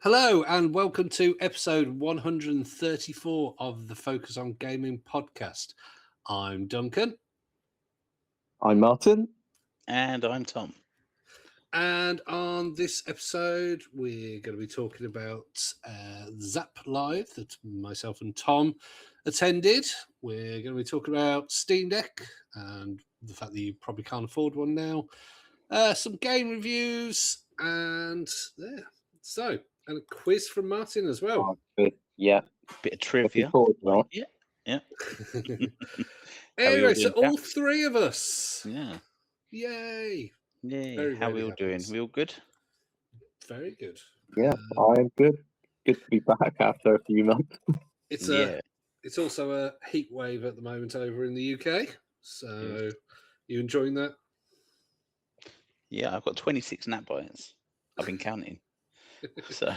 Hello and welcome to episode 134 of the Focus on Gaming podcast. I'm Duncan. I'm Martin. And I'm Tom. And on this episode, we're going to be talking about Zap Live that myself and Tom attended. We're going to be talking about Steam Deck and the fact that you probably can't afford one now. Some game reviews and and a quiz from Martin as well. Yeah. Bit of trivia. Yeah. Anyway, so all three of us. Yeah. Yay. Yay. How are we all doing? We all good? Very good. Yeah, I'm good. Good to be back after a few months. It's also a heat wave at the moment over in the UK. So you enjoying that? Yeah, I've got 26 gnat bites. I've been counting. So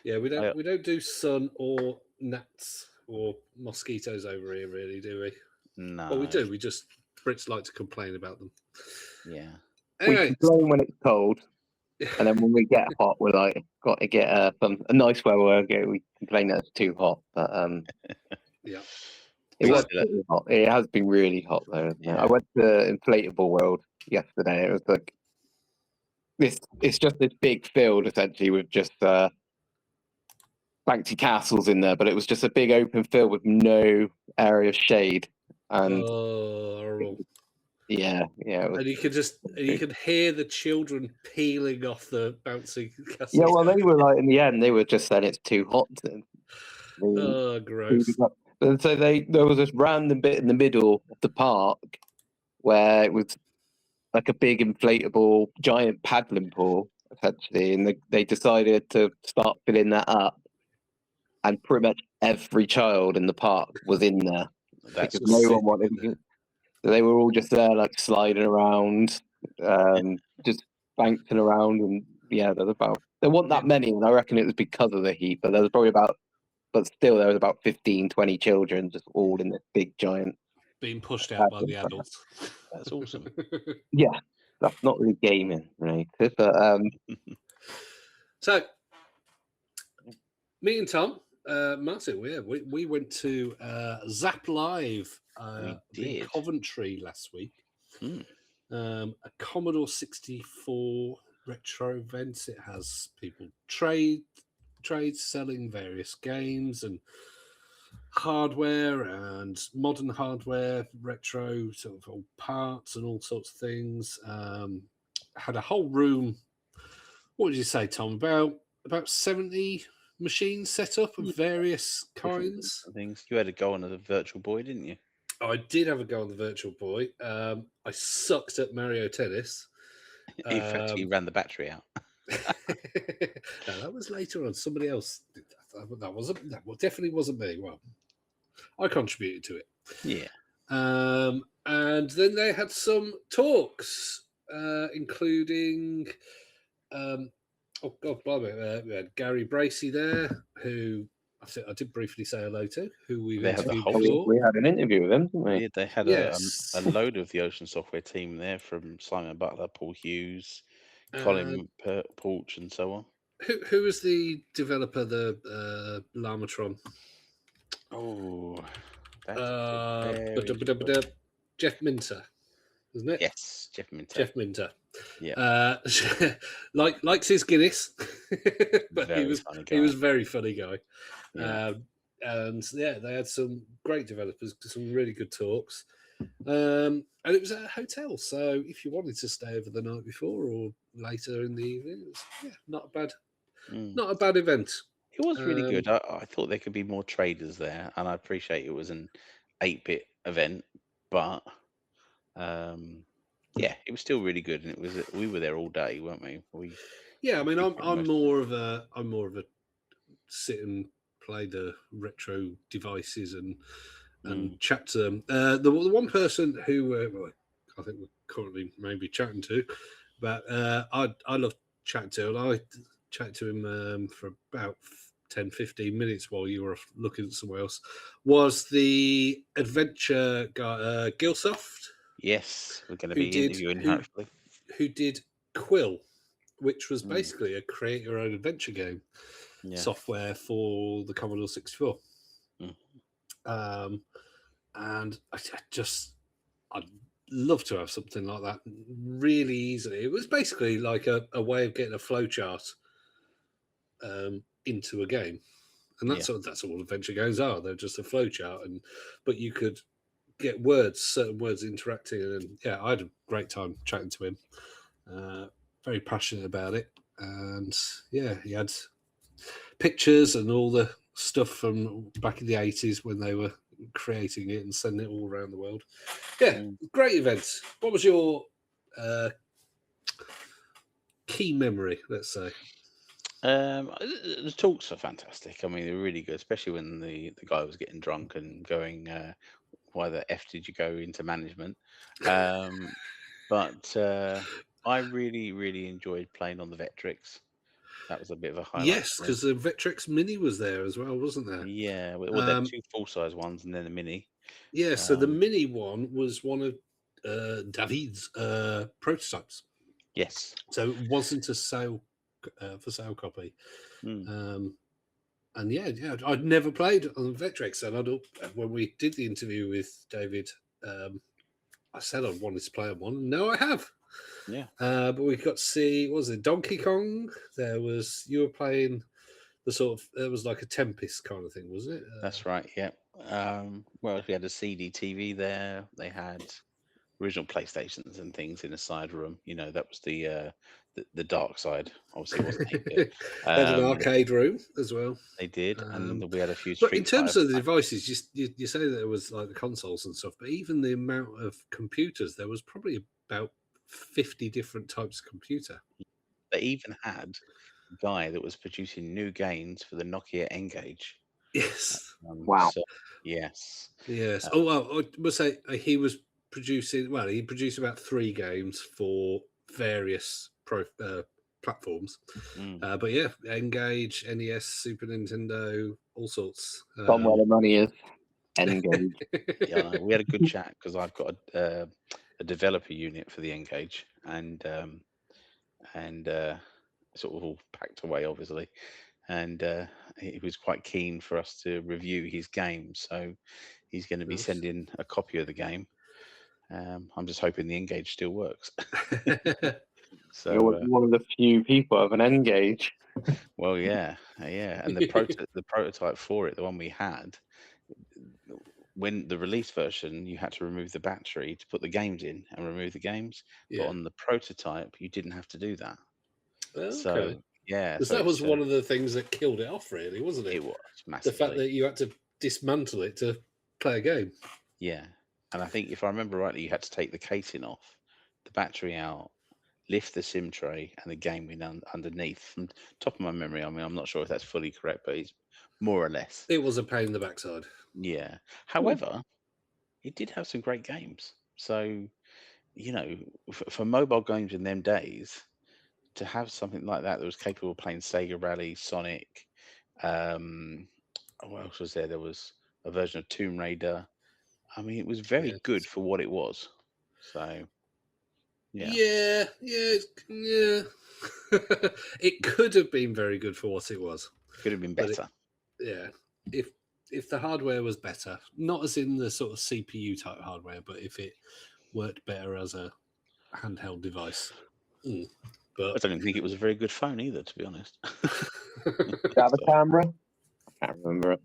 yeah, we don't do sun or gnats or mosquitoes over here, really, do we? No. Well, we do. We just Brits like to complain about them. Yeah. Anyway, we complain when it's cold, and then when we get hot, we're like, got to get a nice weather. We complain that it's too hot, but yeah, it was pretty hot. It has been really hot though. Yeah. I went to Inflatable World yesterday. It was like it's just this big field essentially with just fancy castles in there, but it was just a big open field with no area of shade. And yeah. And you could hear the children peeling off the bouncy castles. Yeah, well, they were like in the end, they were just saying it's too hot. Gross. And so there was this random bit in the middle of the park where it was like a big inflatable giant paddling pool, essentially, and they decided to start filling that up, and pretty much every child in the park was in there because no one wanted it. So they were all just there, like sliding around, just banking around, and there weren't that many, and I reckon it was because of the heat. But there was probably there was about 15, 20 children just all in this big giant being pushed out by the adults. That's awesome. Yeah, that's not really gaming related, but so me and Tom, Martin, we went to Zap Live in Coventry last week. A Commodore 64 retro event. It has people trade selling various games and hardware and modern hardware, retro sort of old parts and all sorts of things. Had a whole room. What did you say, Tom? About 70 machines set up of various kinds. Things. You had a go on the Virtual Boy, didn't you? I did have a go on the Virtual Boy. I sucked at Mario Tennis. In fact, you ran the battery out. No, that was later on. Somebody else did that. That definitely wasn't me. Well, I contributed to it. Yeah. And then they had some talks, including we had Gary Bracey there, who I did briefly say hello to, who we've interviewed before. We had an interview with him, didn't we? Yeah, they had a load of the Ocean Software team there, from Simon Butler, Paul Hughes, Colin Porch, and so on. Who was the developer, the Lamatron? Oh, Jeff Minter, isn't it? Yes, Jeff Minter. Jeff Minter. Yeah. Likes his Guinness, but he was a very funny guy. Yeah. And they had some great developers, some really good talks. And it was at a hotel, so if you wanted to stay over the night before or later in the evening, it was not a bad event. It was really good. I thought there could be more traders there, and I appreciate it was an 8-bit event, but it was still really good, and we were there all day, weren't we? I mean, I'm more of a sit and play the retro devices and chat to them. The one person who I think we're currently maybe chatting to, but I love chatting to, and I chatted to him for about 10-15 minutes while you were looking at somewhere else, was the adventure guy, Gilsoft. Yes, we're going to be interviewing him, hopefully. Who did Quill, which was basically a create your own adventure game. software for the Commodore 64. Mm. And I'd love to have something like that really easily. It was basically like a way of getting a flowchart into a game. And that's all adventure games are. They're just a flowchart, but you could get certain words interacting. And I had a great time chatting to him. Very passionate about it. And he had pictures and all the stuff from back in the 80s when they were creating it and sending it all around the world. Great events. What was your key memory, let's say? The talks are fantastic. I mean, they're really good, especially when the guy was getting drunk and going, why the F did you go into management? But I really, really enjoyed playing on the Vectrix. That was a bit of a highlight. Yes, because the Vectrix Mini was there as well, wasn't there? Yeah, well, there were 2 full-size ones and then a Mini. Yeah, so the Mini one was one of David's prototypes. Yes. So it wasn't a for sale copy. And I'd never played on Vectrix, and when we did the interview with David, I said I wanted to play on one. No, I have. Yeah. But we got to see, what was it, Donkey Kong? You were playing the sort of, it was like a Tempest kind of thing, wasn't it? That's right, yeah. Well, we had a CD TV there. They had original PlayStations and things in a side room. That was the dark side. Obviously, it wasn't 8-bit. They had an arcade room as well. They did, and we had a few. But in terms of the devices, you say that it was like the consoles and stuff, but even the amount of computers, there was probably about 50 different types of computer. They even had a guy that was producing new games for the Nokia N-Gage. Yes. Wow. So, yes. Yes. I must say he was producing. Well, he produced about 3 games for various platforms. But N-Gage, NES, Super Nintendo, all sorts. Somewhere the money is. N-Gage. Yeah, we had a good chat because I've got a developer unit for the N-Gage, and sort of all packed away, obviously. And he was quite keen for us to review his game, so he's going to be sending a copy of the game. I'm just hoping the N-Gage still works. So you're one of the few people of an N-Gage. Well, yeah, and the prototype for it, the one we had, when the release version, you had to remove the battery to put the games in and remove the games. But on the prototype, you didn't have to do that. Okay. So because that was one of the things that killed it off, really, wasn't it? It was massively. The fact that you had to dismantle it to play a game. Yeah, and I think if I remember rightly, you had to take the casing off, the battery out, lift the SIM tray, and the game went underneath. From top of my memory, I mean, I'm not sure if that's fully correct, but it's more or less. It was a pain in the backside. Yeah. However, it did have some great games. So, for mobile games in them days, to have something like that was capable of playing Sega Rally, Sonic, what else was there? There was a version of Tomb Raider. I mean, it was very good for what it was. So, yeah. It could have been very good for what it was. Could have been better. If the hardware was better, not as in the sort of CPU type hardware, but if it worked better as a handheld device. But I don't even think it was a very good phone either, to be honest. Did it have a camera? I can't remember it.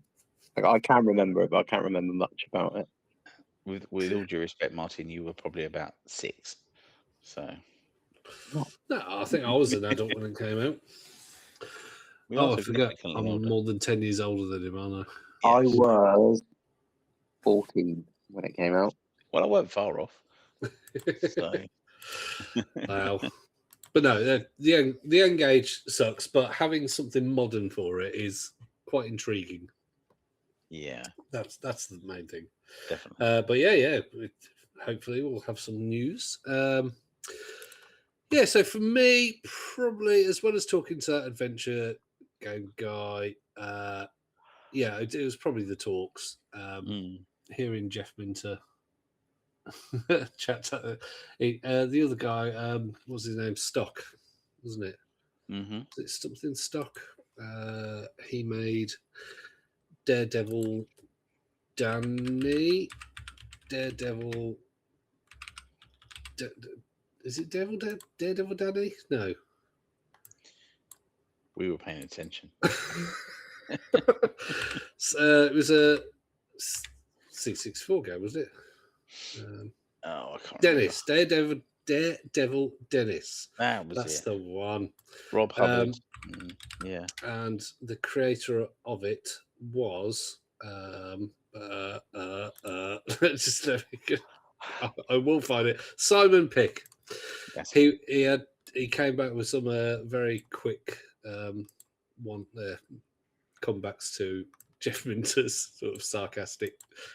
I can remember it, but I can't remember much about it. With all due respect, Martin, you were probably about 6. So. No, I think I was an adult when it came out. I forgot. I'm more than 10 years older than him, aren't I? I was 14 when it came out. Well, I weren't far off. So. Wow. But no, the N-Gage sucks, but having something modern for it is quite intriguing. Yeah. That's the main thing. Definitely. But hopefully we'll have some news. So for me, probably, as well as talking to that adventure game guy, it was probably the talks. Hearing Jeff Minter chat. The other guy, what's his name? Stock, wasn't it? Mm-hmm. Is it something Stock? He made Daredevil Danny. Daredevil. Is it Daredevil Danny? No. We were paying attention. It was a C64 game, was it? I can't Dennis. remember. Daredevil Dennis. That's the one. Rob Hubbard. Yeah. And the creator of it was just let me go. I will find it. Simon Pick. Yes. He came back with some very quick comebacks to Jeff Minter's sort of sarcastic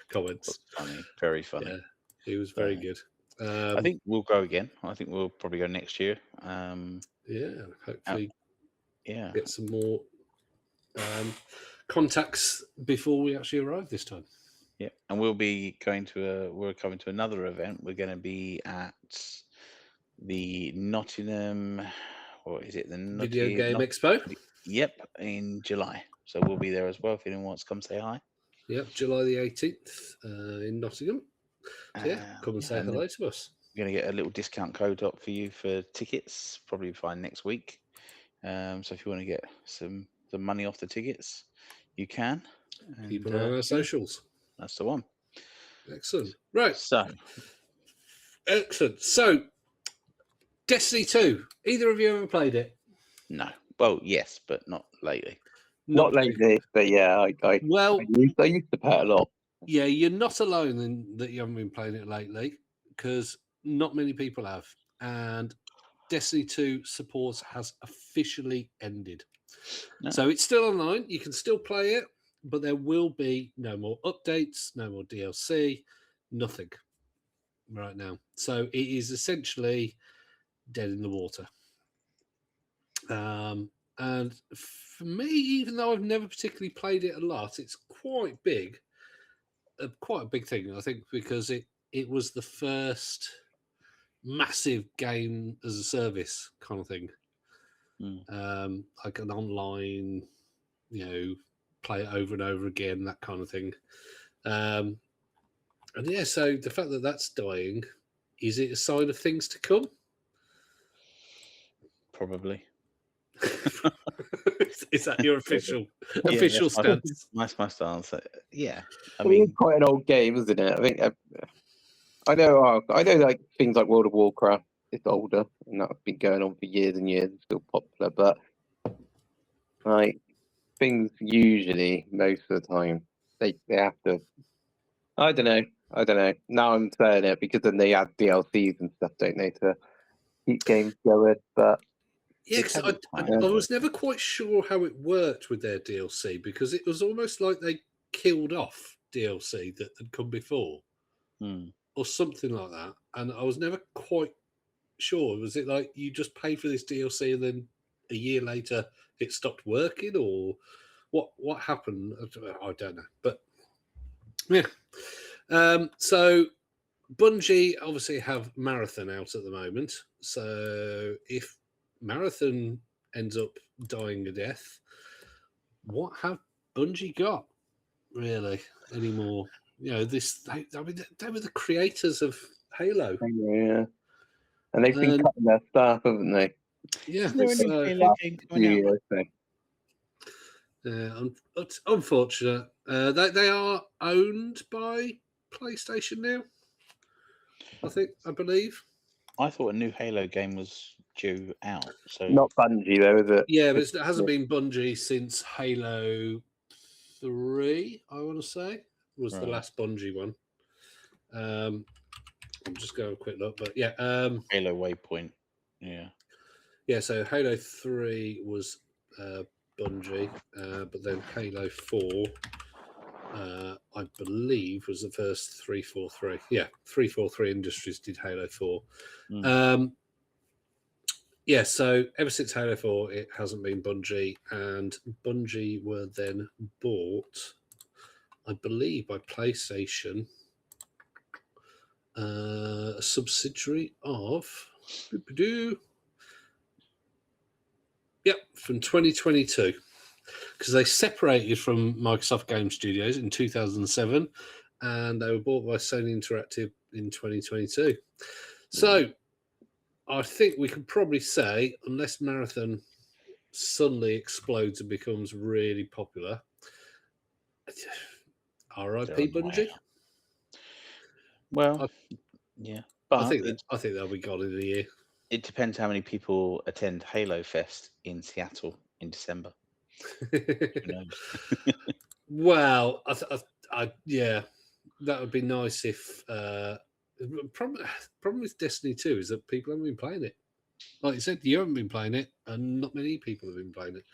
comments. Funny, very funny. Yeah, he was very good. I think we'll go again. I think we'll probably go next year. Hopefully, yeah, get some more contacts before we actually arrive this time. Yeah, and we'll be going to we're coming to another event. We're going to be at the Nottingham, or is it the Video Game Expo? Yep, in July. So we'll be there as well if anyone wants to come say hi. Yep, July the 18th in Nottingham. So come and say hello to us. We're going to get a little discount code up for you for tickets, probably fine next week. So if you want to get some money off the tickets, you can. Keep an eye on our socials. That's the one. Excellent. Right. So, excellent. So, Destiny 2. Either of you ever played it? No. Well, yes, but not lately. Not lately, but yeah, I used to play it a lot. Yeah, you're not alone in that you haven't been playing it lately, because not many people have. And Destiny 2 support has officially ended. No. So it's still online. You can still play it, but there will be no more updates, no more DLC, nothing right now. So it is essentially dead in the water. And for me, even though I've never particularly played it a lot, it's quite big. Quite a big thing, I think, because it was the first massive game as a service kind of thing. Like an online, play it over and over again, that kind of thing. And yeah, so the fact that that's dying, is it a sign of things to come? Probably. Is that your official stance? That's my stance. Yeah, I mean, it's quite an old game, isn't it? I think I know like things like World of Warcraft. It's older, and that's been going on for years and years. It's still popular, but like things usually, most of the time, they have to. I don't know. Now I'm saying it because then they add DLCs and stuff, don't they, to keep games going? But yeah, because I was never quite sure how it worked with their DLC, because it was almost like they killed off DLC that had come before, or something like that. And I was never quite sure. Was it like you just pay for this DLC and then a year later it stopped working, or what happened? I don't know. But yeah. So Bungie obviously have Marathon out at the moment. So if Marathon ends up dying a death, what have Bungie got really anymore? They were the creators of Halo. Yeah, and they've been cutting their staff, haven't they? Yeah, unfortunate. They are owned by PlayStation now, I believe. I thought a new Halo game was due out. So not Bungie though, is it? Yeah, but it hasn't been Bungie since Halo 3, I want to say, was the last Bungie one. I'm just going to quick look, but yeah. Halo Waypoint, yeah. So Halo 3 was Bungie, but then Halo 4, I believe, was the first 343. Yeah, 343 Industries did Halo 4. Yeah, so ever since Halo 4, it hasn't been Bungie, and Bungie were then bought, I believe, by PlayStation, a subsidiary of, from 2022. because they separated from Microsoft Game Studios in 2007, and they were bought by Sony Interactive in 2022. So I think we could probably say, unless Marathon suddenly explodes and becomes really popular, R.I.P. Bungie. Well, yeah, but I think they'll be gone in a year. It depends how many people attend Halo Fest in Seattle in December. Who knows? Well, yeah, that would be nice if. Problem with Destiny 2 is that people haven't been playing it. Like you said, you haven't been playing it, and not many people have been playing it.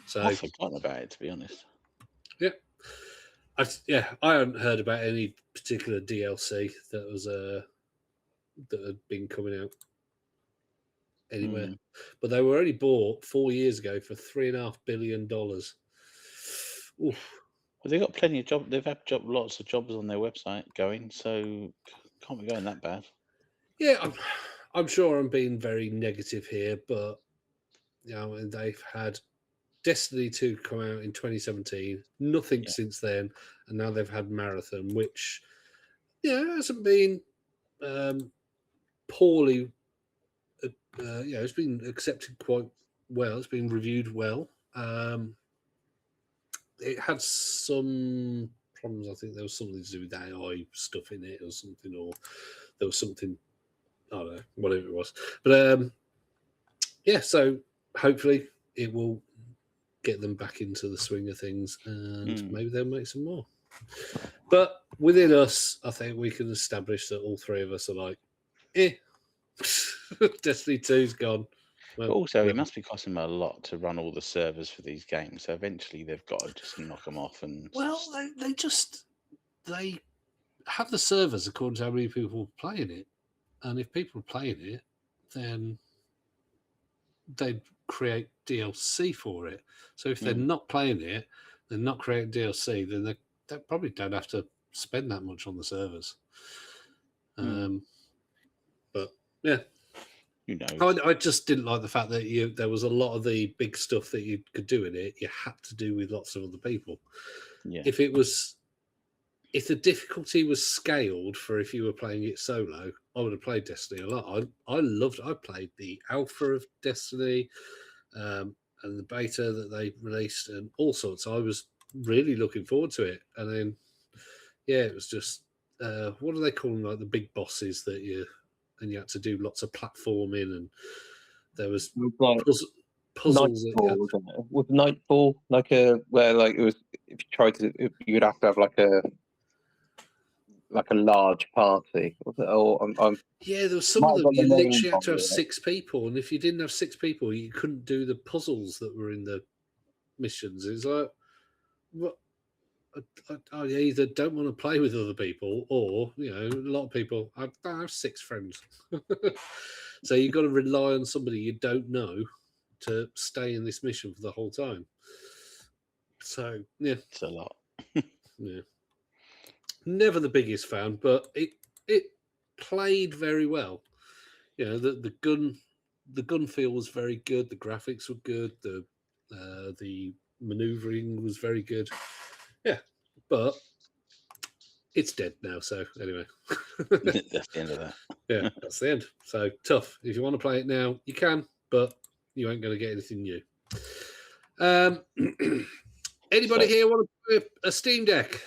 So I've forgotten about it, to be honest. Yeah, I hadn't heard about any particular DLC that was that had been coming out anywhere. But they were only bought 4 years ago for $3.5 billion. Oof. Well, they've got plenty of jobs. They've had lots of jobs on their website going, so can't be going that bad. Yeah, I'm sure I'm being very negative here, but they've had Destiny 2 come out in 2017, nothing since then, and now they've had Marathon, which hasn't been poorly. It's been accepted quite well. It's been reviewed well. It had some problems. I think there was something to do with AI stuff in it or something, or there was something, I don't know, whatever it was. But so hopefully it will get them back into the swing of things, and maybe they'll make some more. But within us, I think we can establish that all three of us are like, Destiny 2's gone. Well, but also, it must be costing them a lot to run all the servers for these games. So eventually, they've got to just knock them off. And they have the servers according to how many people are playing it, and if people are playing it, then they'd create DLC for it. So if they're not playing it, they're not creating DLC, then they probably don't have to spend that much on the servers. But yeah. Who knows? I just didn't like the fact that there was a lot of the big stuff that you could do in it. You had to do with lots of other people. Yeah. If the difficulty was scaled for if you were playing it solo, I would have played Destiny a lot. I played the alpha of Destiny and the beta that they released and all sorts. I was really looking forward to it. And then, it was just, what do they call them? Like the big bosses that you had to do lots of platforming, and there was puzzles. Nightfall, was Nightfall where it was, if you tried to, you'd have to have like a large party. There was some of them you literally had to have 6 people, and if you didn't have 6 people, you couldn't do the puzzles that were in the missions. It's like, what? I either don't want to play with other people, or a lot of people. I don't have 6 friends, so you've got to rely on somebody you don't know to stay in this mission for the whole time. So it's a lot. Never the biggest fan, but it played very well. The gun feel was very good. The graphics were good. The maneuvering was very good. Yeah, but it's dead now. So anyway, that's the end of that. Yeah, that's the end. So tough. If you want to play it now, you can, but you ain't going to get anything new. Anybody here want to buy a Steam Deck?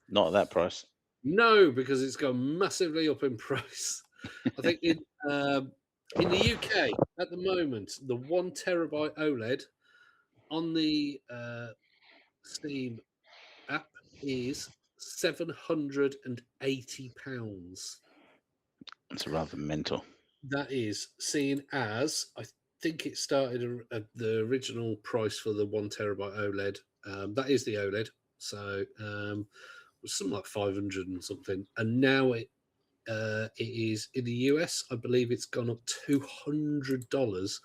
Not at that price. No, because it's gone massively up in price. I think in the UK at the moment, the 1 terabyte OLED on the Steam app is £780. It's rather mental. That is seen as, I think it started at the original price for the 1 terabyte OLED. That is the OLED. So it was something like 500 and something. And now it is in the US, I believe it's gone up $200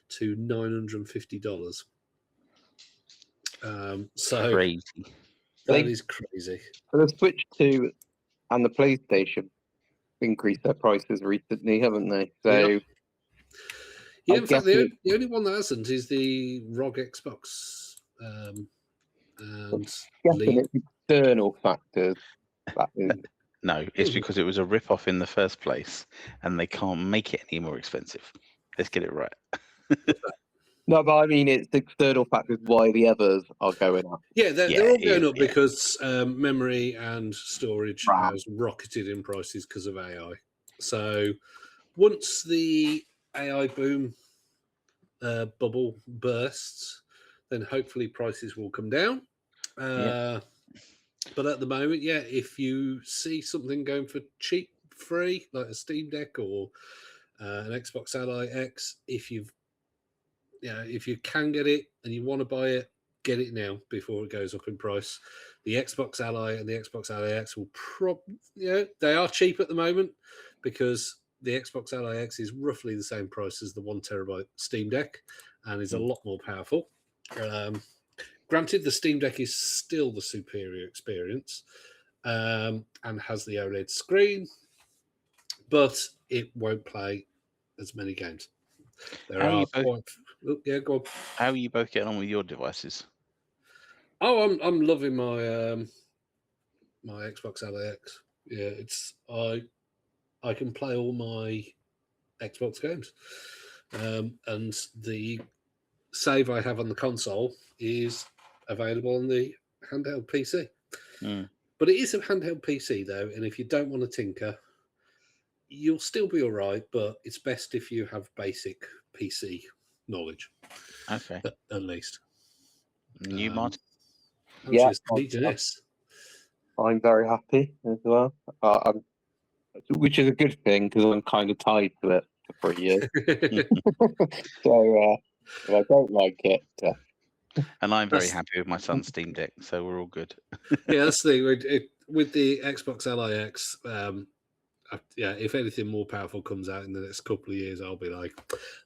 to $950. So crazy. That is crazy. The Switch 2 and the PlayStation increased their prices recently, haven't they? So in fact, the only one that hasn't is the ROG Xbox and it's external factors. No, it's because it was a rip-off in the first place, and they can't make it any more expensive. Let's get it right. No, but I mean, it's external factors why the others are going up. Yeah, they're all going up because memory and storage has rocketed in prices because of AI. So once the AI boom bubble bursts, then hopefully prices will come down. But at the moment, if you see something going for cheap, free, like a Steam Deck or an Xbox Ally X, if you can get it and you want to buy it, get it now before it goes up in price. The Xbox Ally and the Xbox Ally X will they are cheap at the moment because the Xbox Ally X is roughly the same price as the 1 terabyte Steam Deck and is a lot more powerful. Granted, the Steam Deck is still the superior experience and has the OLED screen, but it won't play as many games. How How are you both getting on with your devices? Oh, I'm loving my my Xbox Ally X. Yeah, it's I can play all my Xbox games, and the save I have on the console is available on the handheld PC. But it is a handheld PC though, and if you don't want to tinker, you'll still be all right. But it's best if you have basic PC knowledge. Okay. At least. You, Martin? I'm very happy as well. Which is a good thing because I'm kind of tied to it for 3 years. So if I don't like it. And I'm very happy with my son's Steam Deck, so we're all good. Yeah, that's the thing. With the Xbox Ally X, if anything more powerful comes out in the next couple of years, I'll be like,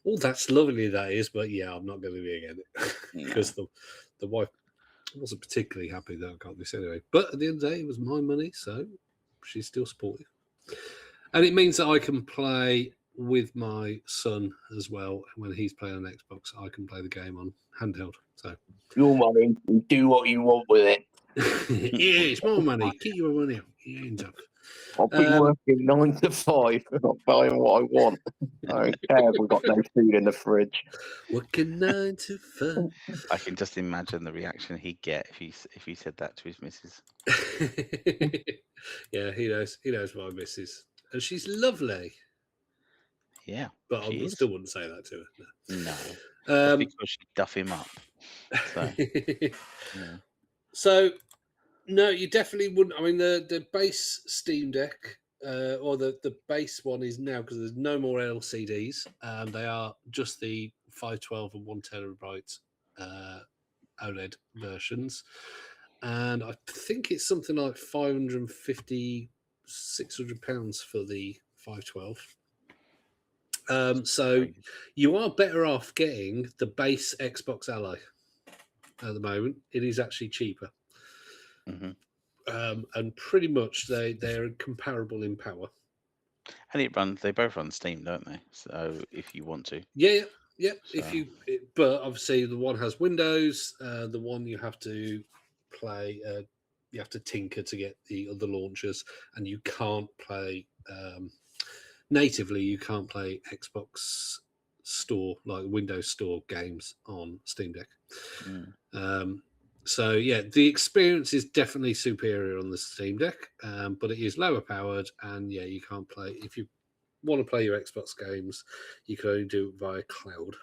oh, that's lovely, that is, but I'm not going to be again because the wife wasn't particularly happy that I got this anyway. But at the end of the day, it was my money, so she's still supportive. And it means that I can play with my son as well. When he's playing on Xbox, I can play the game on handheld. So your money, do what you want with it. Yeah, it's more money. Keep your money up. I'll be working 9 to 5, not buying what I want. I don't care if we've got no food in the fridge. Working 9 to 5. I can just imagine the reaction he'd get if he said that to his missus. Yeah, he knows my missus, and she's lovely. Yeah, but I still wouldn't say that to her. No, because she'd duff him up. So, So no, you definitely wouldn't. I mean, the base Steam Deck or the base one is now, because there's no more LCDs. They are just the 512 and 1 terabyte OLED versions, and I think it's something like 550, 600 pounds for the 512. So you are better off getting the base Xbox Ally at the moment. It is actually cheaper. And pretty much they're comparable in power. And they both run Steam, don't they? So if you want to. Yeah. So. But obviously the one has Windows, the one you have to play, you have to tinker to get the other launchers, and you can't play natively. You can't play Xbox Store, like Windows Store games on Steam Deck. So the experience is definitely superior on the Steam Deck, but it is lower powered, and you can't play. If you want to play your Xbox games, you can only do it via cloud.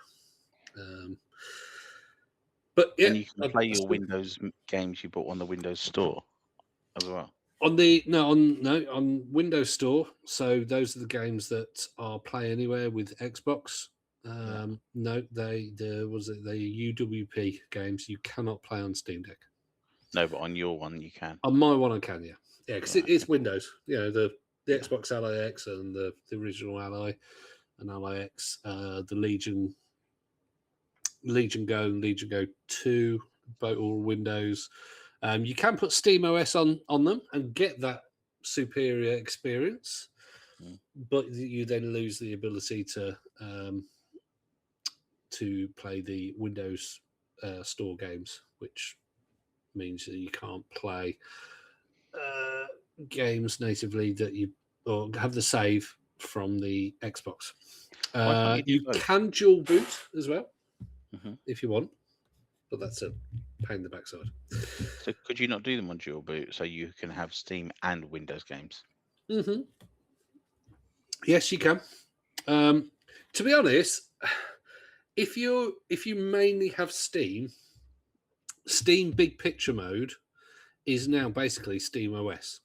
But and you can play your Windows games you bought on the Windows Store as well. On Windows Store. So those are the games that are Play Anywhere with Xbox. No, the UWP games you cannot play on Steam Deck. No, but on your one you can. On my one I can, yeah, because it's Windows. The Xbox Ally X and the original Ally and Ally X, the Legion Go and Legion Go 2, both all Windows. You can put Steam OS on them and get that superior experience, but you then lose the ability to play the Windows store games, which means that you can't play games natively that you or have the save from the Xbox. Why can't You both? can dual boot as well Mhm. if you want, but that's a pain in the backside. So could you not do them on dual boot so you can have Steam and Windows games? Mm-hmm. Yes, you can. To be honest, if you mainly have Steam Big Picture mode is now basically Steam OS.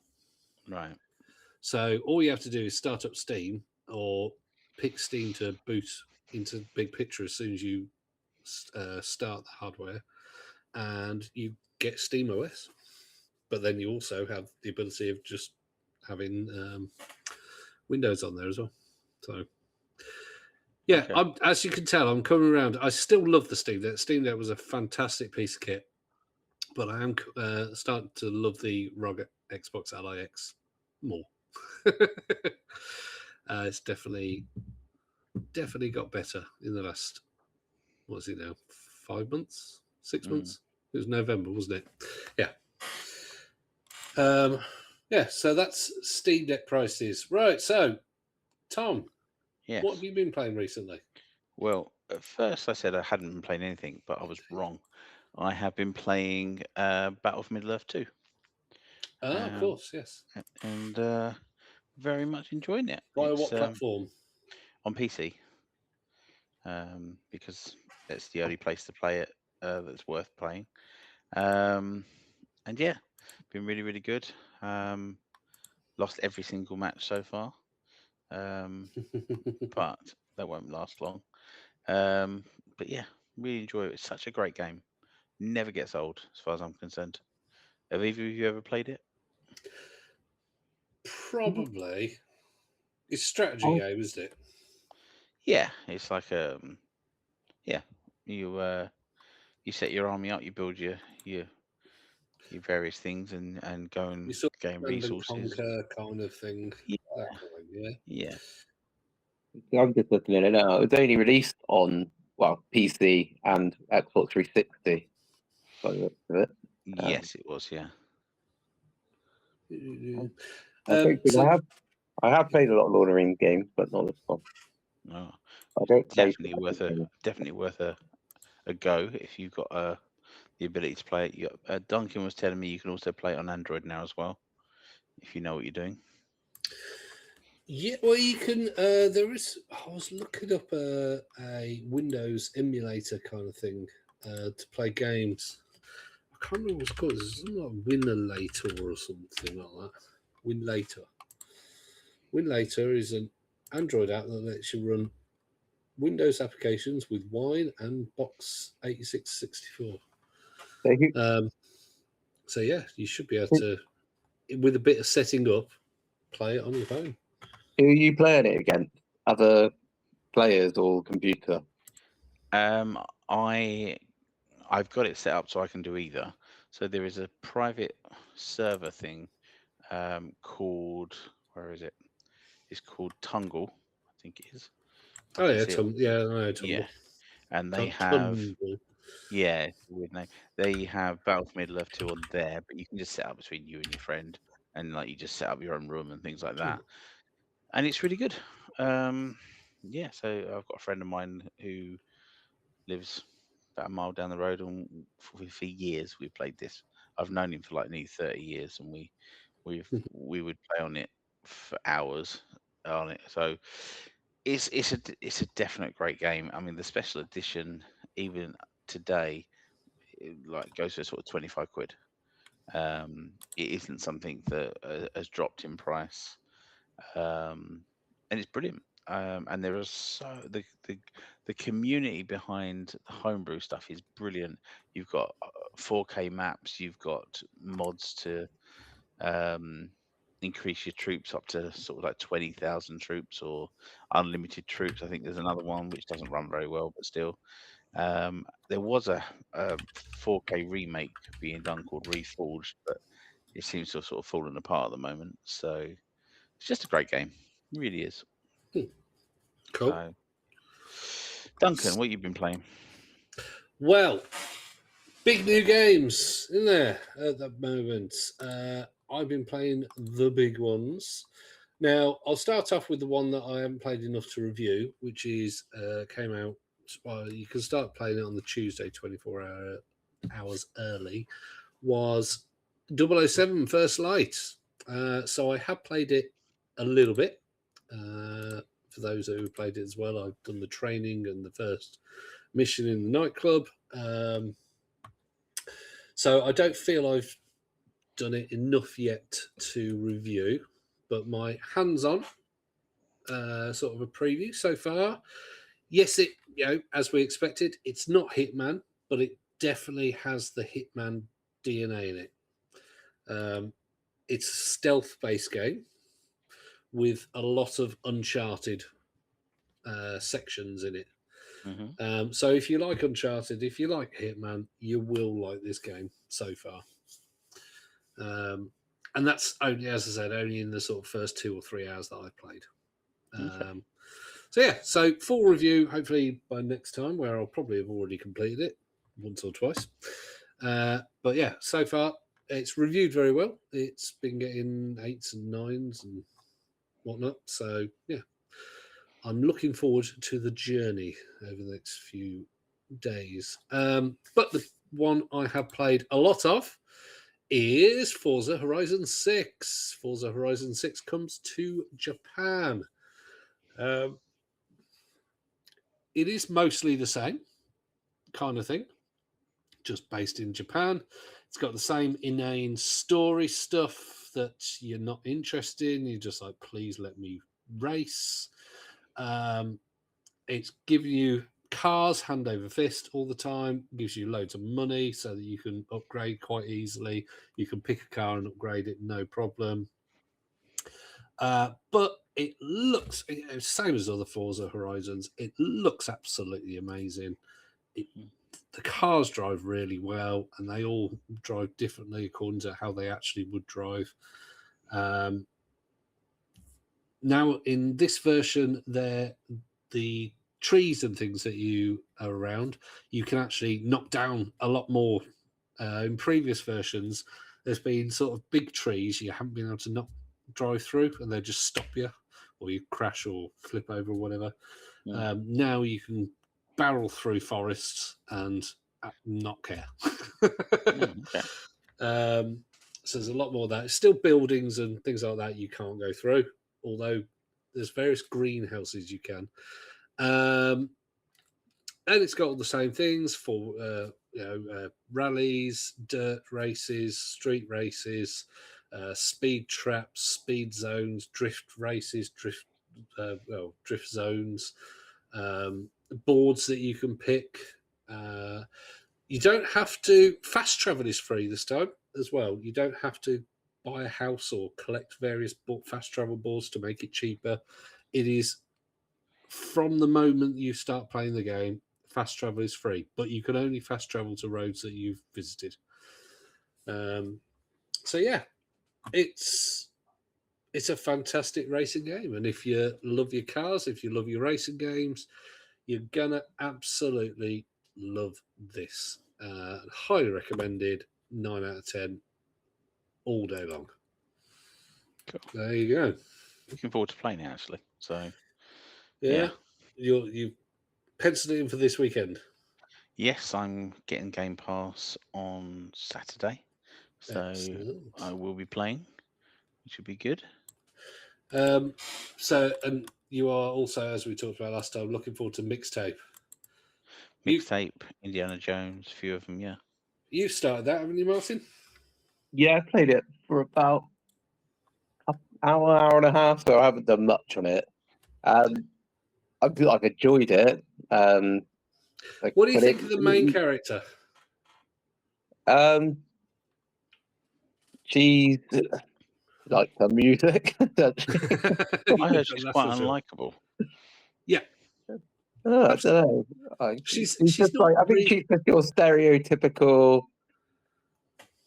Right. So all you have to do is start up Steam or pick Steam to boot into Big Picture as soon as you start the hardware, and you get Steam OS. But then you also have the ability of just having Windows on there as well. So yeah, Okay. as you can tell, I'm coming around. I still love the Steam Deck. Steam Deck was a fantastic piece of kit, but I am starting to love the ROG Xbox LIX more. It's definitely got better in the last, what is it now, 5 months, 6 months? It was November, wasn't it? Yeah. Yeah, so that's Steam Deck prices. Right, so, Tom, Yes. what have you been playing recently? Well, at first I said I hadn't been playing anything, but I was wrong. I have been playing Battle of Middle-earth 2. Of course, yes. And very much enjoying it. Via what platform? On PC. Because it's the only place to play it that's worth playing. And yeah, been really, really good. Lost every single match so far. But that won't last long. But yeah, really enjoy it. It's such a great game. Never gets old, as far as I'm concerned. Have either of you ever played it? Probably. It's a strategy game, isn't it? Yeah, it's like yeah, you set your army up, you build your various things, and go and You sort of gain spend and resources. conquer kind of thing. Yeah, That kind of thing, yeah. I'm just looking at it now. It was only released on PC and Xbox 360. By the looks of it. Yes, it was. Yeah. I don't think I have played a lot of Lord of the Rings games, but not this one. No, I don't play definitely worth a go if you've got the ability to play it. Duncan was telling me you can also play it on Android now as well, if you know what you're doing. Yeah, well, you can. There is. I was looking up a Windows emulator kind of thing to play games. I can't remember what it's called. It's something like Winlator or something like that. Winlator. Winlator is an Android app that lets you run Windows applications with Wine and Box 8664. So yeah, you should be able to, with a bit of setting up, play it on your phone. Who are you playing it against? Other players or computer? I've got it set up so I can do either. So there is a private server thing called, where is it? It's called Tungle, I think it is. Oh yeah, Tumble. Yeah, and they have it's a weird name. They have Battle for Middle-earth 2 on there, but you can just set up between you and your friend, and like you just set up your own room and things like that. And it's really good. Yeah, so I've got a friend of mine who lives about a mile down the road, and for years we've played this. I've known him for like nearly 30 years, and we would play on it for hours on it. So it's a definite great game. I mean, the special edition, even today, it like goes for sort of 25 quid. It isn't something that has dropped in price, and it's brilliant. And there is the community behind the homebrew stuff is brilliant. You've got 4K maps, you've got mods to increase your troops up to sort of like 20,000 troops or unlimited troops. I think there's another one which doesn't run very well, but still. There was a 4K remake being done called Reforged, but it seems to have sort of fallen apart at the moment. So it's just a great game. It really is. Cool. So, Duncan, what have you been playing? Well, Big new games in there at the moment. I've been playing the big ones. Now, I'll start off with the one that I haven't played enough to review, which is came out. Well, you can start playing it on the Tuesday, 24 hours early. Was 007 First Light. So I have played it a little bit. For those who played it as well, I've done the training and the first mission in the nightclub. So I don't feel I've done it enough yet to review, but my hands-on sort of a preview so far. Yes, it as we expected, it's not Hitman, but it definitely has the Hitman DNA in it. It's a stealth-based game with a lot of Uncharted sections in it. Mm-hmm. So if you like Uncharted, if you like Hitman, you will like this game so far. And that's only, as I said, only in the sort of first 2 or 3 hours that I've played. Okay. So full review hopefully by next time, where I'll probably have already completed it once or twice. But yeah, so far it's reviewed very well. It's been getting 8s and 9s and whatnot. So yeah, I'm looking forward to the journey over the next few days. But the one I have played a lot of is Forza Horizon 6. Forza Horizon 6 comes to Japan. It is mostly the same kind of thing, just based in Japan. It's got the same inane story stuff that you're not interested in. You're just like, please let me race. It's giving you cars hand over fist all the time, gives you loads of money so that you can upgrade quite easily. You can pick a car and upgrade it, no problem. But it looks, same as other Forza Horizons, it looks absolutely amazing. The cars drive really well, and they all drive differently according to how they actually would drive. Now, in this version, the trees and things that you are around, you can actually knock down a lot more. In previous versions, there's been sort of big trees you haven't been able to drive through, and they just stop you, or you crash or flip over or whatever. Now you can barrel through forests and not care. Okay. So there's a lot more of that. It's still buildings and things like that you can't go through, although there's various greenhouses you can. And it's got all the same things for rallies, dirt races, street races, speed traps, speed zones, drift races, drift zones, boards that you can pick. You don't have to. Fast travel is free this time as well. You don't have to buy a house or collect various fast travel boards to make it cheaper. It is from the moment you start playing the game, fast travel is free, but you can only fast travel to roads that you've visited. So yeah, it's a fantastic racing game, and if you love your cars, if you love your racing games, you're gonna absolutely love this. Highly recommended. 9 out of 10 all day long. Cool. There you go. Looking forward to playing it, actually. So yeah. You penciled it in for this weekend? Yes, I'm getting Game Pass on Saturday, so Excellent. I will be playing, which would be good. So, and you are also, as we talked about last time, looking forward to Mixtape. Mixtape, Indiana Jones, a few of them, yeah. You've started that, haven't you, Martin? Yeah, I played it for about an hour and a half, so I haven't done much on it. I've enjoyed it. What do you think of the main character? She's like her music. I heard she's quite unlikable. Yeah. I don't know. She's just not like, I think she's just your stereotypical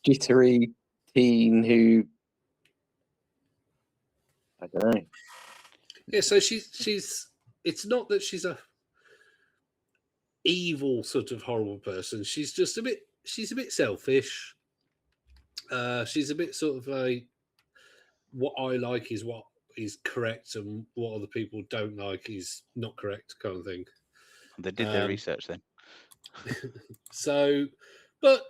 jittery teen who, I don't know. Yeah, so she's it's not that she's a evil sort of horrible person. She's just a bit she's a bit selfish. She's a bit sort of like, what I like is what is correct, and what other people don't like is not correct, kind of thing. They did their research then. So, but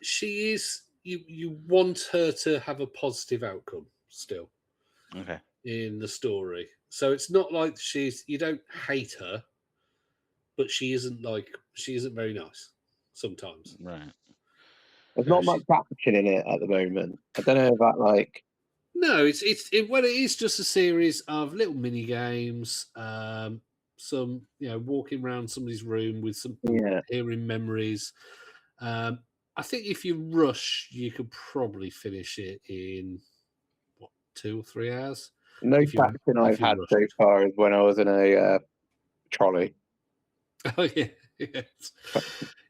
she is. You want her to have a positive outcome still. Okay. In the story, so it's not like you don't hate her, but she isn't very nice sometimes. Right. There's not much action in it at the moment. I don't know about like. No, it is just a series of little mini games. Some walking around somebody's room with some hearing memories. I think if you rush, you could probably finish it in 2 or 3 hours. No action I've had so far is when I was in a trolley. Oh yeah, yes,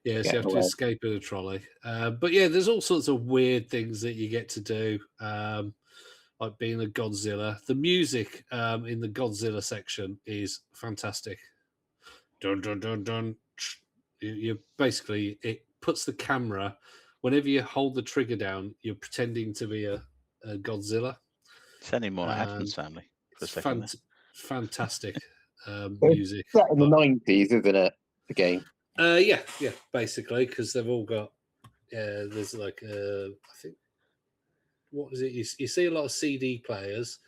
you have to escape in a trolley. But yeah, there's all sorts of weird things that you get to do, like being a Godzilla. The music in the Godzilla section is fantastic. Dun dun dun dun. You basically, it puts the camera, whenever you hold the trigger down, you're pretending to be a Godzilla. Sounding more like Adam's Family for a second. Fantastic music. It's set in the 90s, isn't it? The game. Yeah, basically, because they've all got. There's like I think, what is it? You see a lot of CD players,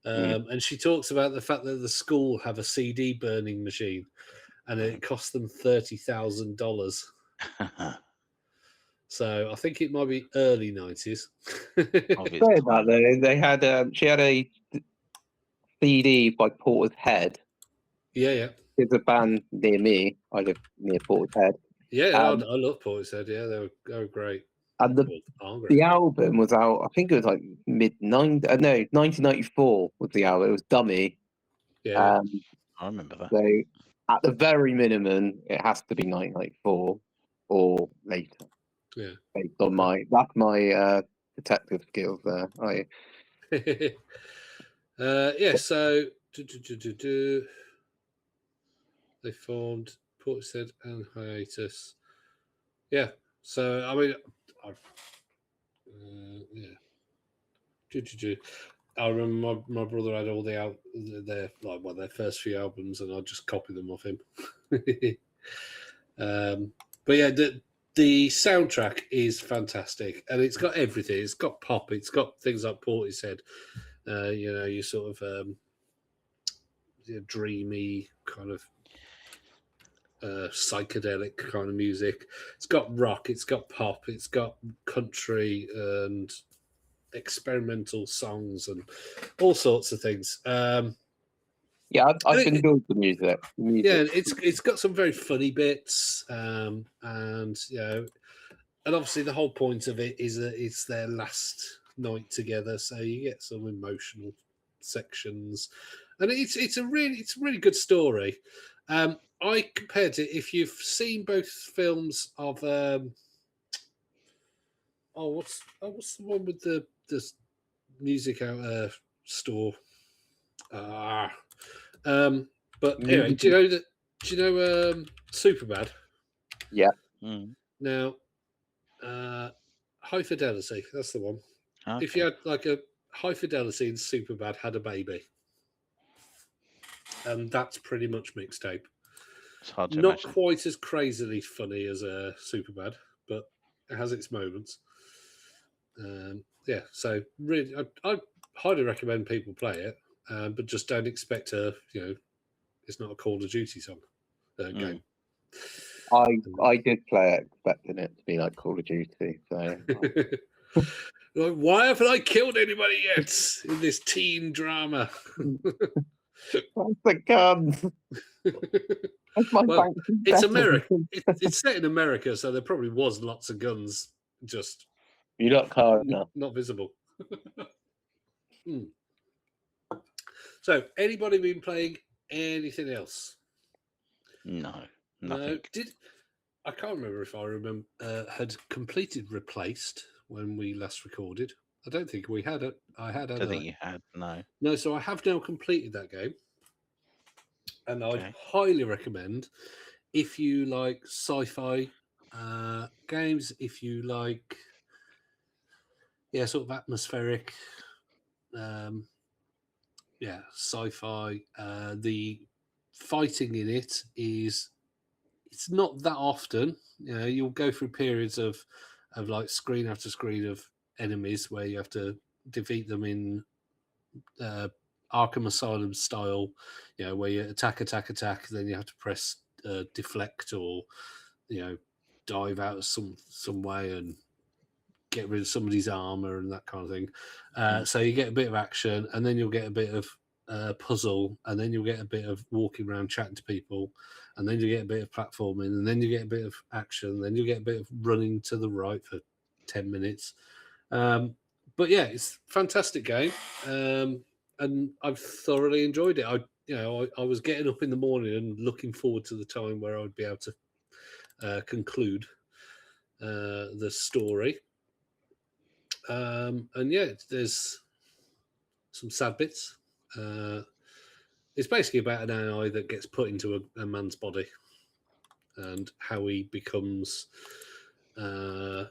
and she talks about the fact that the school have a CD burning machine, and it cost them $30,000. So I think it might be early 90s. They had she had a CD by Porter's Head. Yeah. There's a band near me. I live near Porter's Head. Yeah, I love Porter's Head. Yeah, they were great. And the album was out, I think it was like 1994 was the album. It was Dummy. Yeah, I remember that. So at the very minimum, it has to be 1994 or later. Yeah. Based on my detective skills there. Yeah, so they formed Portishead and Hiatus. Yeah, so I mean, I remember my brother had all their first few albums, and I just copied them off him. But yeah, the soundtrack is fantastic, and it's got everything. It's got pop. It's got things like Portishead. You sort of dreamy kind of psychedelic kind of music. It's got rock. It's got pop. It's got country and experimental songs and all sorts of things. Yeah, I've enjoyed the music. Yeah, it's got some very funny bits, and and obviously the whole point of it is that it's their last night together, so you get some emotional sections, and it's a really good story. I compared it, if you've seen both films of what's the one with the music out store? But anyway, do you know Superbad? Yeah. Now, High Fidelity, that's the one. Okay. If you had like a High Fidelity and Superbad had a baby, and that's pretty much Mixtape. It's hard to Not imagine. quite as crazily funny as Superbad, but it has its moments. Yeah, so really, I highly recommend people play it, but just don't expect it's not a Call of Duty song game. I did play it expecting it to be like Call of Duty. So like, why haven't I killed anybody yet in this teen drama? That's the gun. Well, it's America. It's set in America, so there probably was lots of guns, just you're not visible. So, anybody been playing anything else? No, nothing. I can't remember if I had completed Replaced when we last recorded. I don't think we had it. I don't think you had. No. No, so I have now completed that game, and I'd highly recommend, if you like sci-fi games, if you like, sort of atmospheric, sci-fi. The fighting in it's not that often. You'll go through periods of like screen after screen of enemies where you have to defeat them in Arkham Asylum style, where you attack, then you have to press deflect or dive out of some way and get rid of somebody's armor and that kind of thing. So you get a bit of action, and then you'll get a bit of puzzle, and then you'll get a bit of walking around chatting to people, and then you get a bit of platforming, and then you get a bit of action, then you get a bit of running to the right for 10 minutes. But yeah, it's a fantastic game, and I've thoroughly enjoyed it. I was getting up in the morning and looking forward to the time where I would be able to conclude the story. And yeah, there's some sad bits. It's basically about an AI that gets put into a man's body and how he becomes, or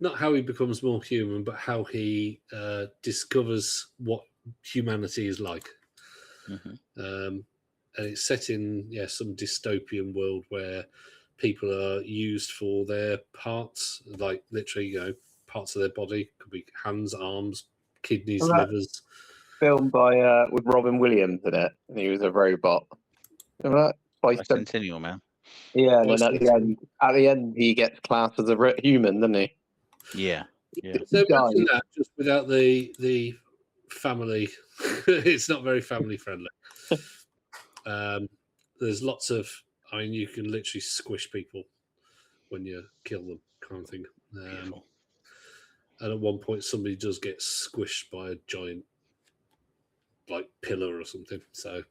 not how he becomes more human, but how he discovers what humanity is like. And it's set in some dystopian world where people are used for their parts, like literally, parts of their body. Could be hands, arms, kidneys, livers. Filmed by with Robin Williams in it, and he was a robot. Remember that? Bicentennial Man. Yeah, and then at the end, he gets classed as a human, doesn't he? Yeah. So imagine that, just without the family. It's not very family friendly. There's lots of. I mean, you can literally squish people when you kill them, kind of thing. And at one point, somebody does get squished by a giant, like, pillar or something. So,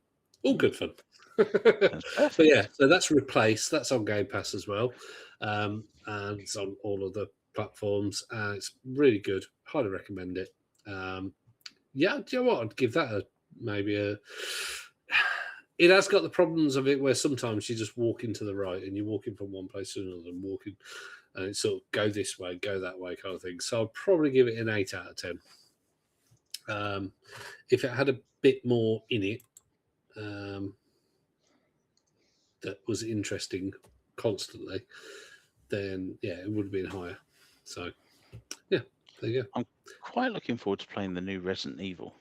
all good fun. But yeah, so that's Replace. That's on Game Pass as well, and it's on all of the platforms. It's really good. Highly recommend it. Yeah, do you know what? I'd give that maybe a. It has got the problems of it where sometimes you just walk into the right and you're walking from one place to another and it's sort of go this way, go that way kind of thing. So I'd probably give it an 8 out of 10. If it had a bit more in it that was interesting constantly, then yeah, it would have been higher. So yeah, there you go. I'm quite looking forward to playing the new Resident Evil.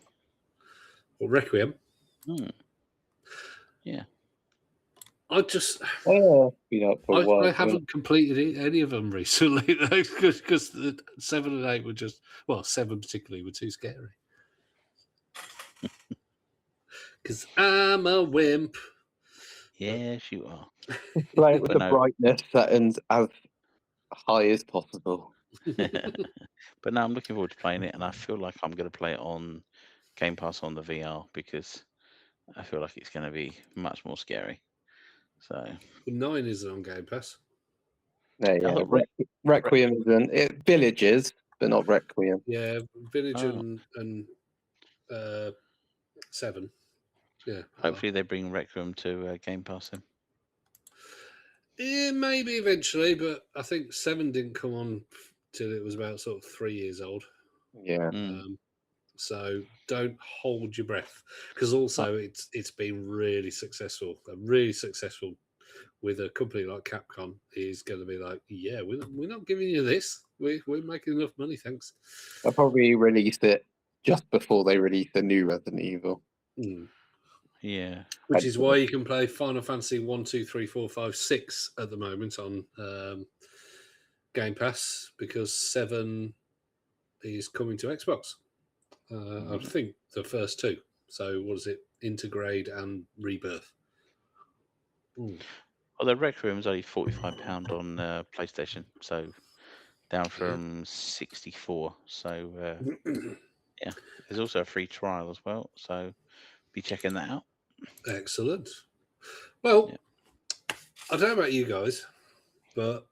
Or Requiem. Yeah. I haven't completed any of them recently because the 7 and 8 were just 7 particularly were too scary. Because I'm a wimp. Yes, you are. Play it with the brightness settings as high as possible. But now I'm looking forward to playing it, and I feel like I'm going to play it on Game Pass on the VR because I feel like it's going to be much more scary. So 9 isn't on Game Pass. No, yeah, Requiem isn't. Villages, but not Requiem. Yeah, Village and 7. Yeah. Hopefully they bring Requiem to Game Pass then. Yeah, maybe eventually, but I think 7 didn't come on till it was about sort of 3 years old. Yeah. So don't hold your breath, because also it's been really successful with a company like Capcom. Is going to be like, yeah, we're not giving you this. We're making enough money, thanks. They'll probably release it just before they release the new Resident Evil. Yeah, which is why you can play Final Fantasy 1, 2, 3, 4, 5, 6 at the moment on Game Pass, because 7 is coming to Xbox. I think the first 2. So what is it? Intergrade and Rebirth. Although Requiem is only £45 on PlayStation, so down from 64. So yeah, there's also a free trial as well. So be checking that out. Excellent. Well, I don't know about you guys, but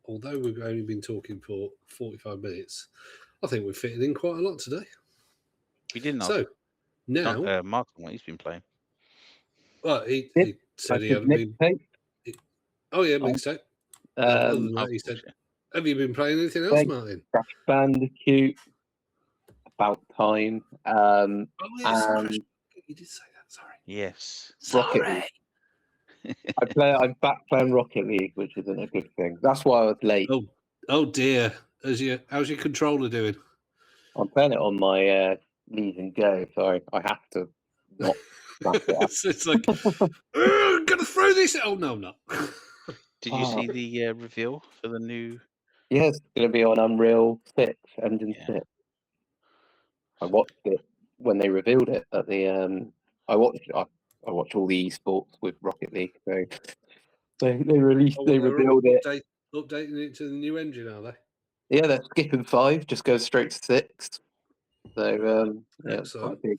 although we've only been talking for 45 minutes, I think we're fitting in quite a lot today. We didn't. So now, Martin, what he's been playing. Well, he said he hadn't been. Oh yeah, Mixtape. Other than that, he said, "Have you been playing anything else, Martin?" Crash Bandicoot. About time. Oh yeah, and you did say that. Sorry. Yes. Rocket League. I'm back playing Rocket League, which isn't a good thing. That's why I was late. Oh dear. How's your controller doing? I'm playing it on my Leave and Go, so I have to not smash it up. It's like, I'm gonna throw this. Oh no, I'm not. Did you see the reveal for the new? Yeah, it's going to be on Unreal 6, Engine 6. I watched it when they revealed it at the. I watched all the esports with Rocket League. So they revealed it. Updating it to the new engine, are they? Yeah, they're skipping 5, just goes straight to 6. So yeah, it's quite a big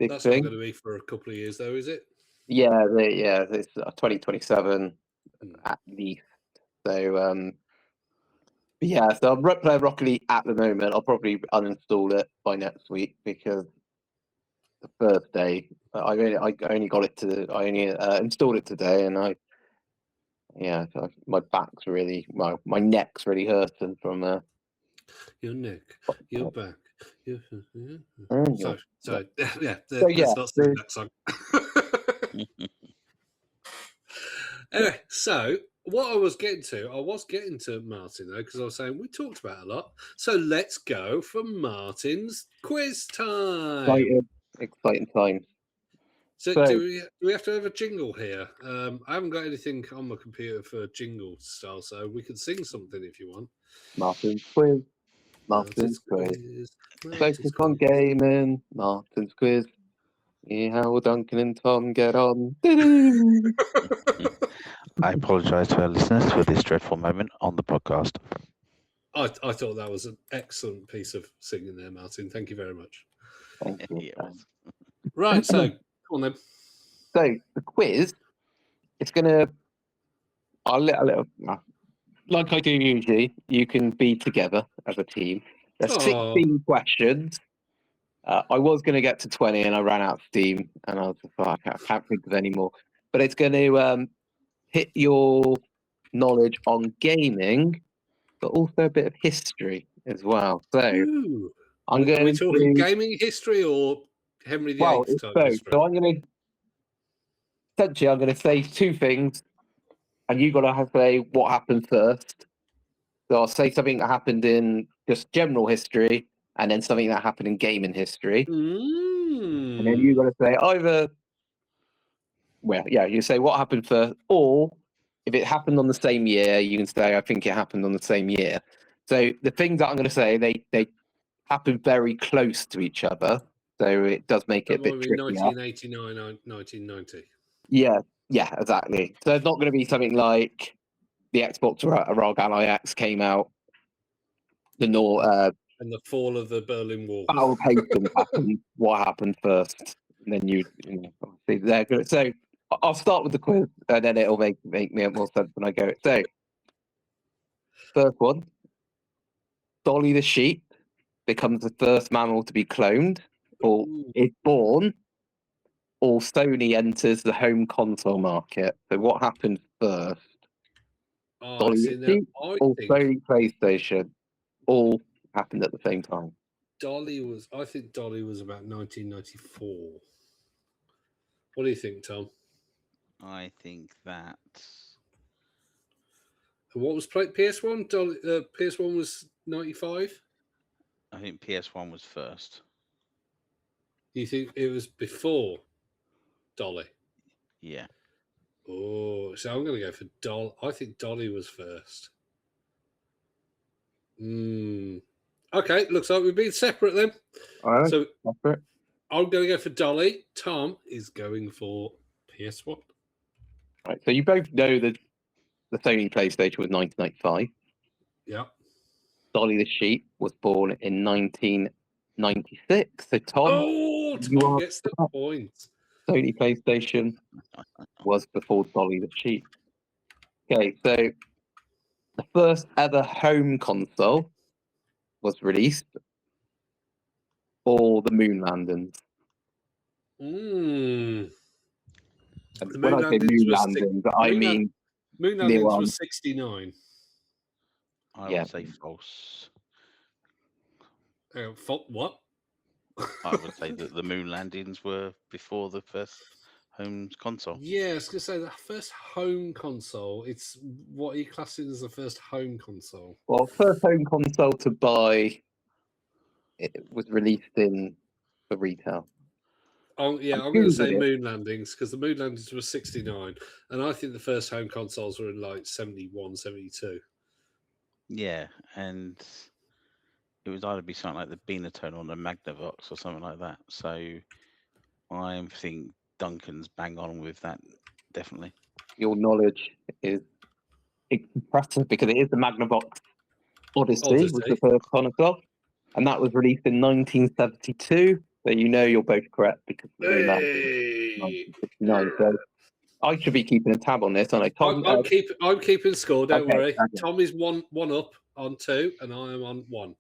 That's thing. not going to be for a couple of years, though, is it? Yeah, it's 2027 at least. So yeah, so I'm playing Rocket League at the moment. I'll probably uninstall it by next week because the first day I only got it to I only installed it today, and my back's really my neck's really hurting from your neck, your back. So yeah, let's not sing that song. Anyway, so what I was getting to Martin though, because I was saying we talked about it a lot. So let's go for Martin's quiz time. Exciting times. So do we have to have a jingle here? I haven't got anything on my computer for jingle style, so we could sing something if you want. Martin's quiz. Martin's quiz. Focus on gaming. Martin's quiz. Yeah, how will Duncan and Tom get on? I apologise to our listeners for this dreadful moment on the podcast. I thought that was an excellent piece of singing there, Martin. Thank you very much. Thank you. Right, so come on then. So the quiz, it's gonna. Like I do usually. You can be together as a team. There's 16 questions. I was going to get to 20 and I ran out of steam and I was like, I can't think of any more. But it's going to hit your knowledge on gaming, but also a bit of history as well. So are we talking gaming history or Henry VIII type history? So I'm going to say two things and you've got to say what happened first. So I'll say something that happened in just general history and then something that happened in gaming history. And then you've got to say either, you say what happened first, or if it happened on the same year, you can say, I think it happened on the same year. So the things that I'm going to say, they happen very close to each other. So it does make it a bit trickier. 1989, 1990. Yeah, exactly. So it's not going to be something like the Xbox ROG Ally X came out, and the fall of the Berlin Wall. Battle of Hastings happened. What happened first? And then you see there. So I'll start with the quiz, and then it'll make me more sense when I go. So first one, Dolly the sheep becomes the first mammal to be cloned, or is born, or Sony enters the home console market. So what happened first? Dolly the sheep or Sony PlayStation? All happened at the same time. I think Dolly was about 1994. What do you think, Tom? I think that. And what was PS1? PS1 was 95. I think PS1 was first. You think it was before Dolly? Yeah. Oh, so I'm going to go for Dolly. I think Dolly was first. Okay, looks like we've been separate then. All right, so separate. I'm going to go for Dolly. Tom is going for PS1. Right, so you both know that the Sony PlayStation was 1995. Yeah. Dolly the sheep was born in 1996. So Tom gets the point. Sony PlayStation was before Dolly the sheep. Okay, so the first ever home console was released, or the moon landings. The when I say moon landings, I mean Moon landings was 69. I would say false. What? I would say that the moon landings were before the first home console. Yeah, I was going to say the first home console. It's what are you classing as the first home console? Well, first home console to buy. It was released in the retail. Oh yeah, I'm going to say moon landings because the moon landings were 69, and I think the first home consoles were in like 71, 72. Yeah, and it would either be something like the Beanatone or the Magnavox or something like that. So I think Duncan's bang on with that, definitely. Your knowledge is impressive because it is the Magnavox Odyssey. Was the first console, and that was released in 1972. So you're both correct because the moon landing 1969. So I should be keeping a tab on this, aren't I? Tom, I'm keeping score. Don't worry. Okay. Tom is one up on 2, and I am on 1.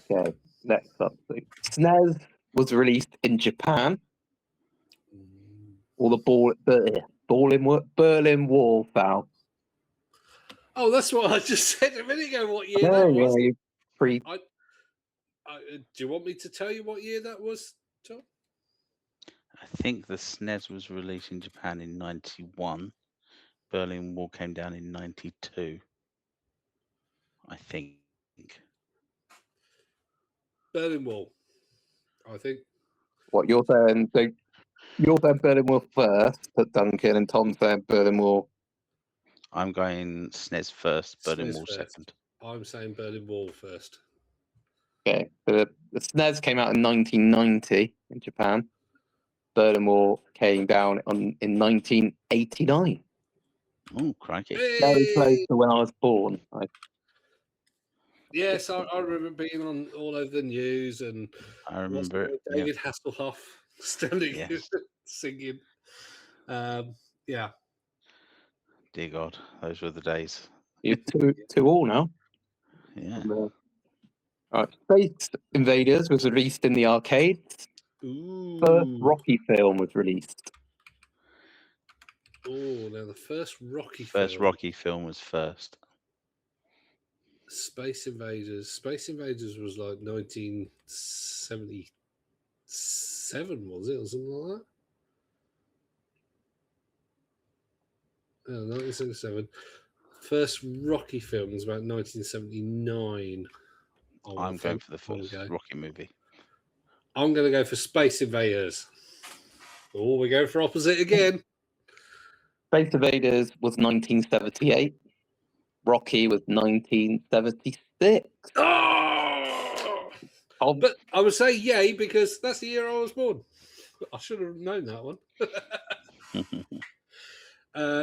Okay. Next up, SNES was released in Japan. Or the Berlin Wall fell. Oh, that's what I just said a minute ago. What year that was? Do you want me to tell you what year that was, Tom? I think the SNES was released in Japan in 91. Berlin Wall came down in 92. I think. Berlin Wall, I think. What you're saying? So you're saying Berlin Wall first, but Duncan, and Tom's saying Berlin Wall. I'm going SNES first, Berlin Wall second. I'm saying Berlin Wall first. Okay, so the SNES came out in 1990 in Japan. Berlin Wall came down in 1989. Oh, crikey. Hey! Very close to when I was born. Yes, I remember being on all over the news, and I remember David Hasselhoff standing singing. Yeah. Dear God, those were the days. You're 2-2 now. Yeah. All right. Space Invaders was released in the arcades. Ooh. First Rocky film was released. Oh, now the first Rocky film was first. Space Invaders. Space Invaders was like 1977, was it, or something like that? 1977. First Rocky film was about 1979. I'm going for the first Rocky movie. I'm going to go for Space Invaders. Oh, we go for opposite again. Space Invaders was 1978. Rocky was 1976. Oh! But I would say yay because that's the year I was born. I should have known that one.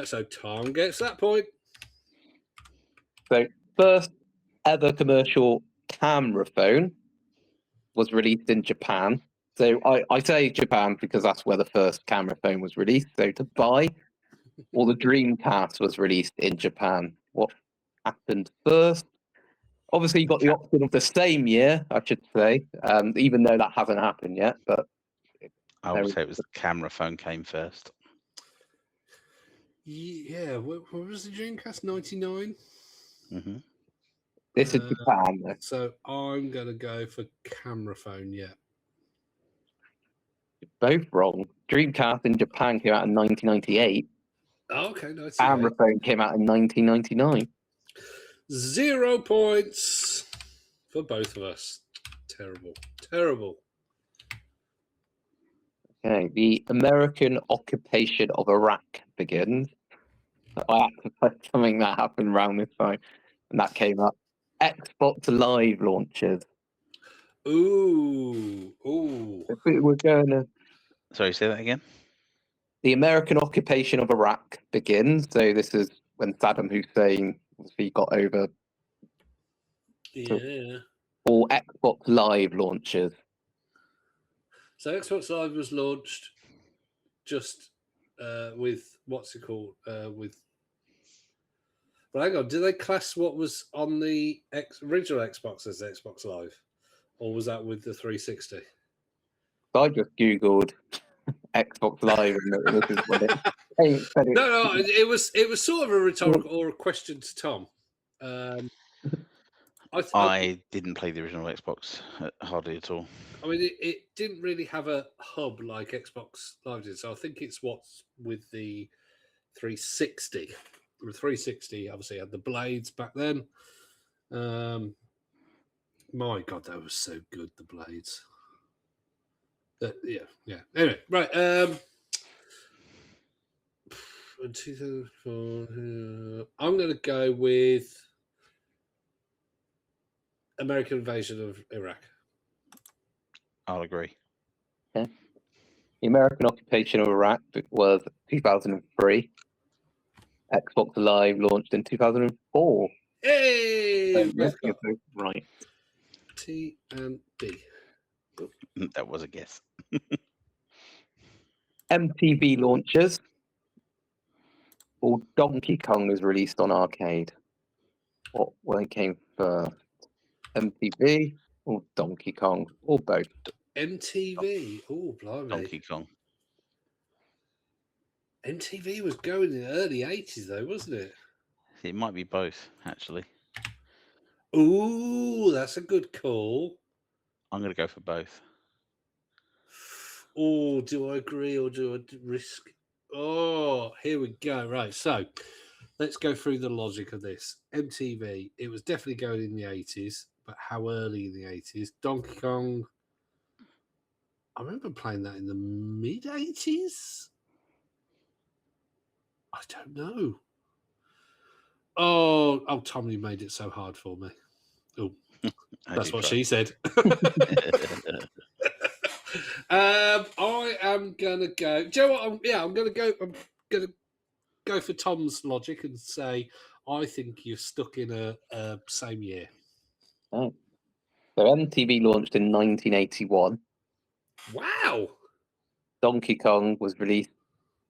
So Tom gets that point. So first ever commercial camera phone was released in Japan. So I say Japan because that's where the first camera phone was released. So to buy, or the Dreamcast was released in Japan. What happened first? Obviously, you got the option of the same year, I should say, even though that hasn't happened yet. But I would say it was the camera phone came first. Yeah, what was the Dreamcast? 99? Mm-hmm. This is Japan, though. So I'm going to go for camera phone, yeah. You're both wrong. Dreamcast in Japan came out in 1998. Oh, okay, 98. Camera phone came out in 1999. 0 points for both of us. Terrible. Okay, the American occupation of Iraq begins. I had to put something that happened around this time, and that came up. Xbox Live launches. Ooh. We're going to. Sorry, say that again. The American occupation of Iraq begins. So this is when Saddam Hussein got over. Yeah. All Xbox Live launches. So Xbox Live was launched just with what's it called? But hang on, did they class what was on the original Xbox as Xbox Live, or was that with the 360? I just googled Xbox Live and this is what it. No, it was sort of a rhetorical or a question to Tom. I didn't play the original Xbox hardly at all. I mean, it didn't really have a hub like Xbox Live did, so I think it's what's with the 360. The 360 obviously had the blades back then. My God, that was so good, the blades. Yeah. Anyway, right. 2004. I'm going to go with American invasion of Iraq. I'll agree. Yeah. The American occupation of Iraq was 2003. Xbox Live launched in 2004. Hey, right. T and D. That was a guess. MTV launches. Or Donkey Kong was released on arcade. What one came first? MTV or Donkey Kong or both? MTV. Oh, blimey. Donkey Kong. MTV was going in the early 80s, though, wasn't it? It might be both, actually. Ooh, that's a good call. I'm going to go for both. Oh, do I agree or do I risk? Oh, here we go. Right, so let's go through the logic of this. MTV, it was definitely going in the 80s, but how early in the 80s? Donkey Kong, I remember playing that in the mid 80s. I don't know. Oh, Tom, you made it so hard for me. Oh, that's what she said. I am gonna go. Do you know what? I'm gonna go. I'm gonna go for Tom's logic and say I think you're stuck in a same year. Oh. So MTV launched in 1981. Wow. Donkey Kong was released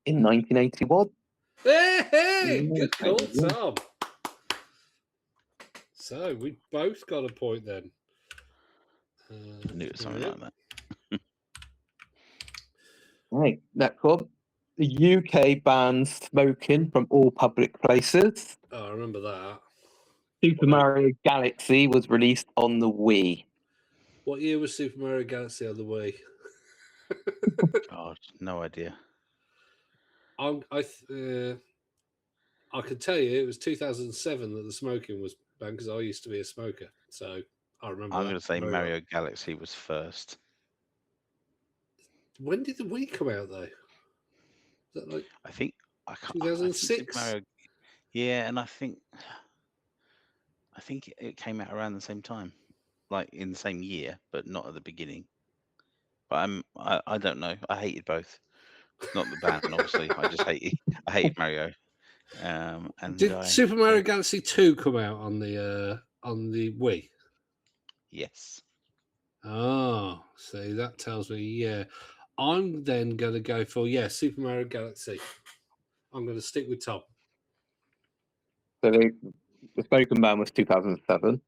in 1981. Hey, good call, Tom. So we both got a point then. I knew it was something like that. Right, next one. The UK bans smoking from all public places. Oh, I remember that. Super Mario Galaxy was released on the Wii. What year was Super Mario Galaxy on the Wii? God, no idea. I can tell you it was 2007 that the smoking was banned because I used to be a smoker. So I remember. I'm going to say Mario Galaxy was first. When did the Wii come out, though? Is that like I think 2006? Yeah, and I think it came out around the same time, like in the same year, but not at the beginning. But I don't know. I hated both. Not the band, obviously. I hated Mario. And did Super Mario Galaxy 2 come out on the Wii? Yes. Oh, see, that tells me, yeah. I'm then going to go for, Super Mario Galaxy. I'm going to stick with Tom. So the smoking ban was 2007.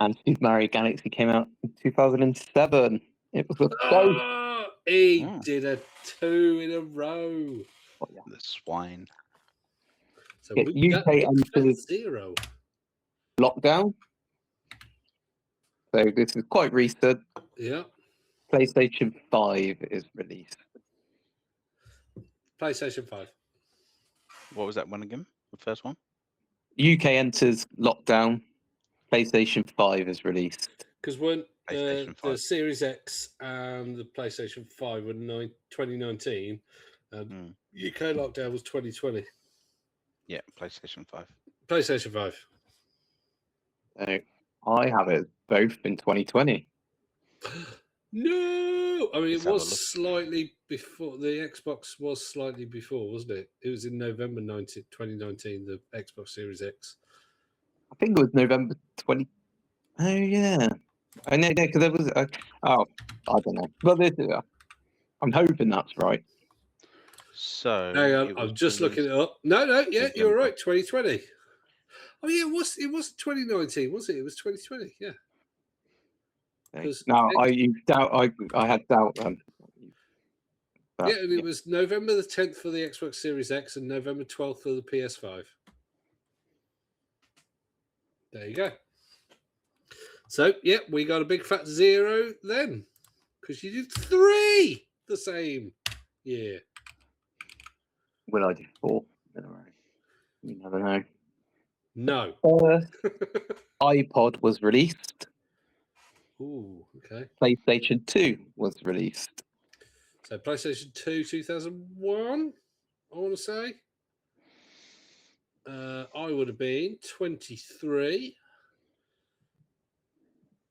And Super Mario Galaxy came out in 2007. It was he did a 2 in a row. Oh, yeah. The swine. So UK entered 0 lockdown. So this is quite recent. Yeah. PlayStation 5 is released. PlayStation 5. What was that one again? The first one? UK enters lockdown. PlayStation 5 is released. Because when the Series X and the PlayStation 5 were 2019, UK lockdown was 2020. Yeah, PlayStation 5. PlayStation 5. So I have it both in 2020. No! I mean, it was slightly before. The Xbox was slightly before, wasn't it? It was in November 2019, the Xbox Series X. I think it was November 20. Oh, yeah. I know, because there was. I don't know. But I'm hoping that's right. So. Hang on, I'm just looking it up. No, yeah, you're right. 2020. Oh, yeah, it was 2019, was it? It was 2020, yeah. Now, I had doubt. that. Yeah, and it was November the 10th for the Xbox Series X and November 12th for the PS5. There you go. So, yeah, we got a big fat 0 then, because you did 3 the same year. Will I do 4 in a row? You never know. No. iPod was released. Ooh, okay. PlayStation 2 was released. So PlayStation 2, 2001, I want to say. I would have been 23.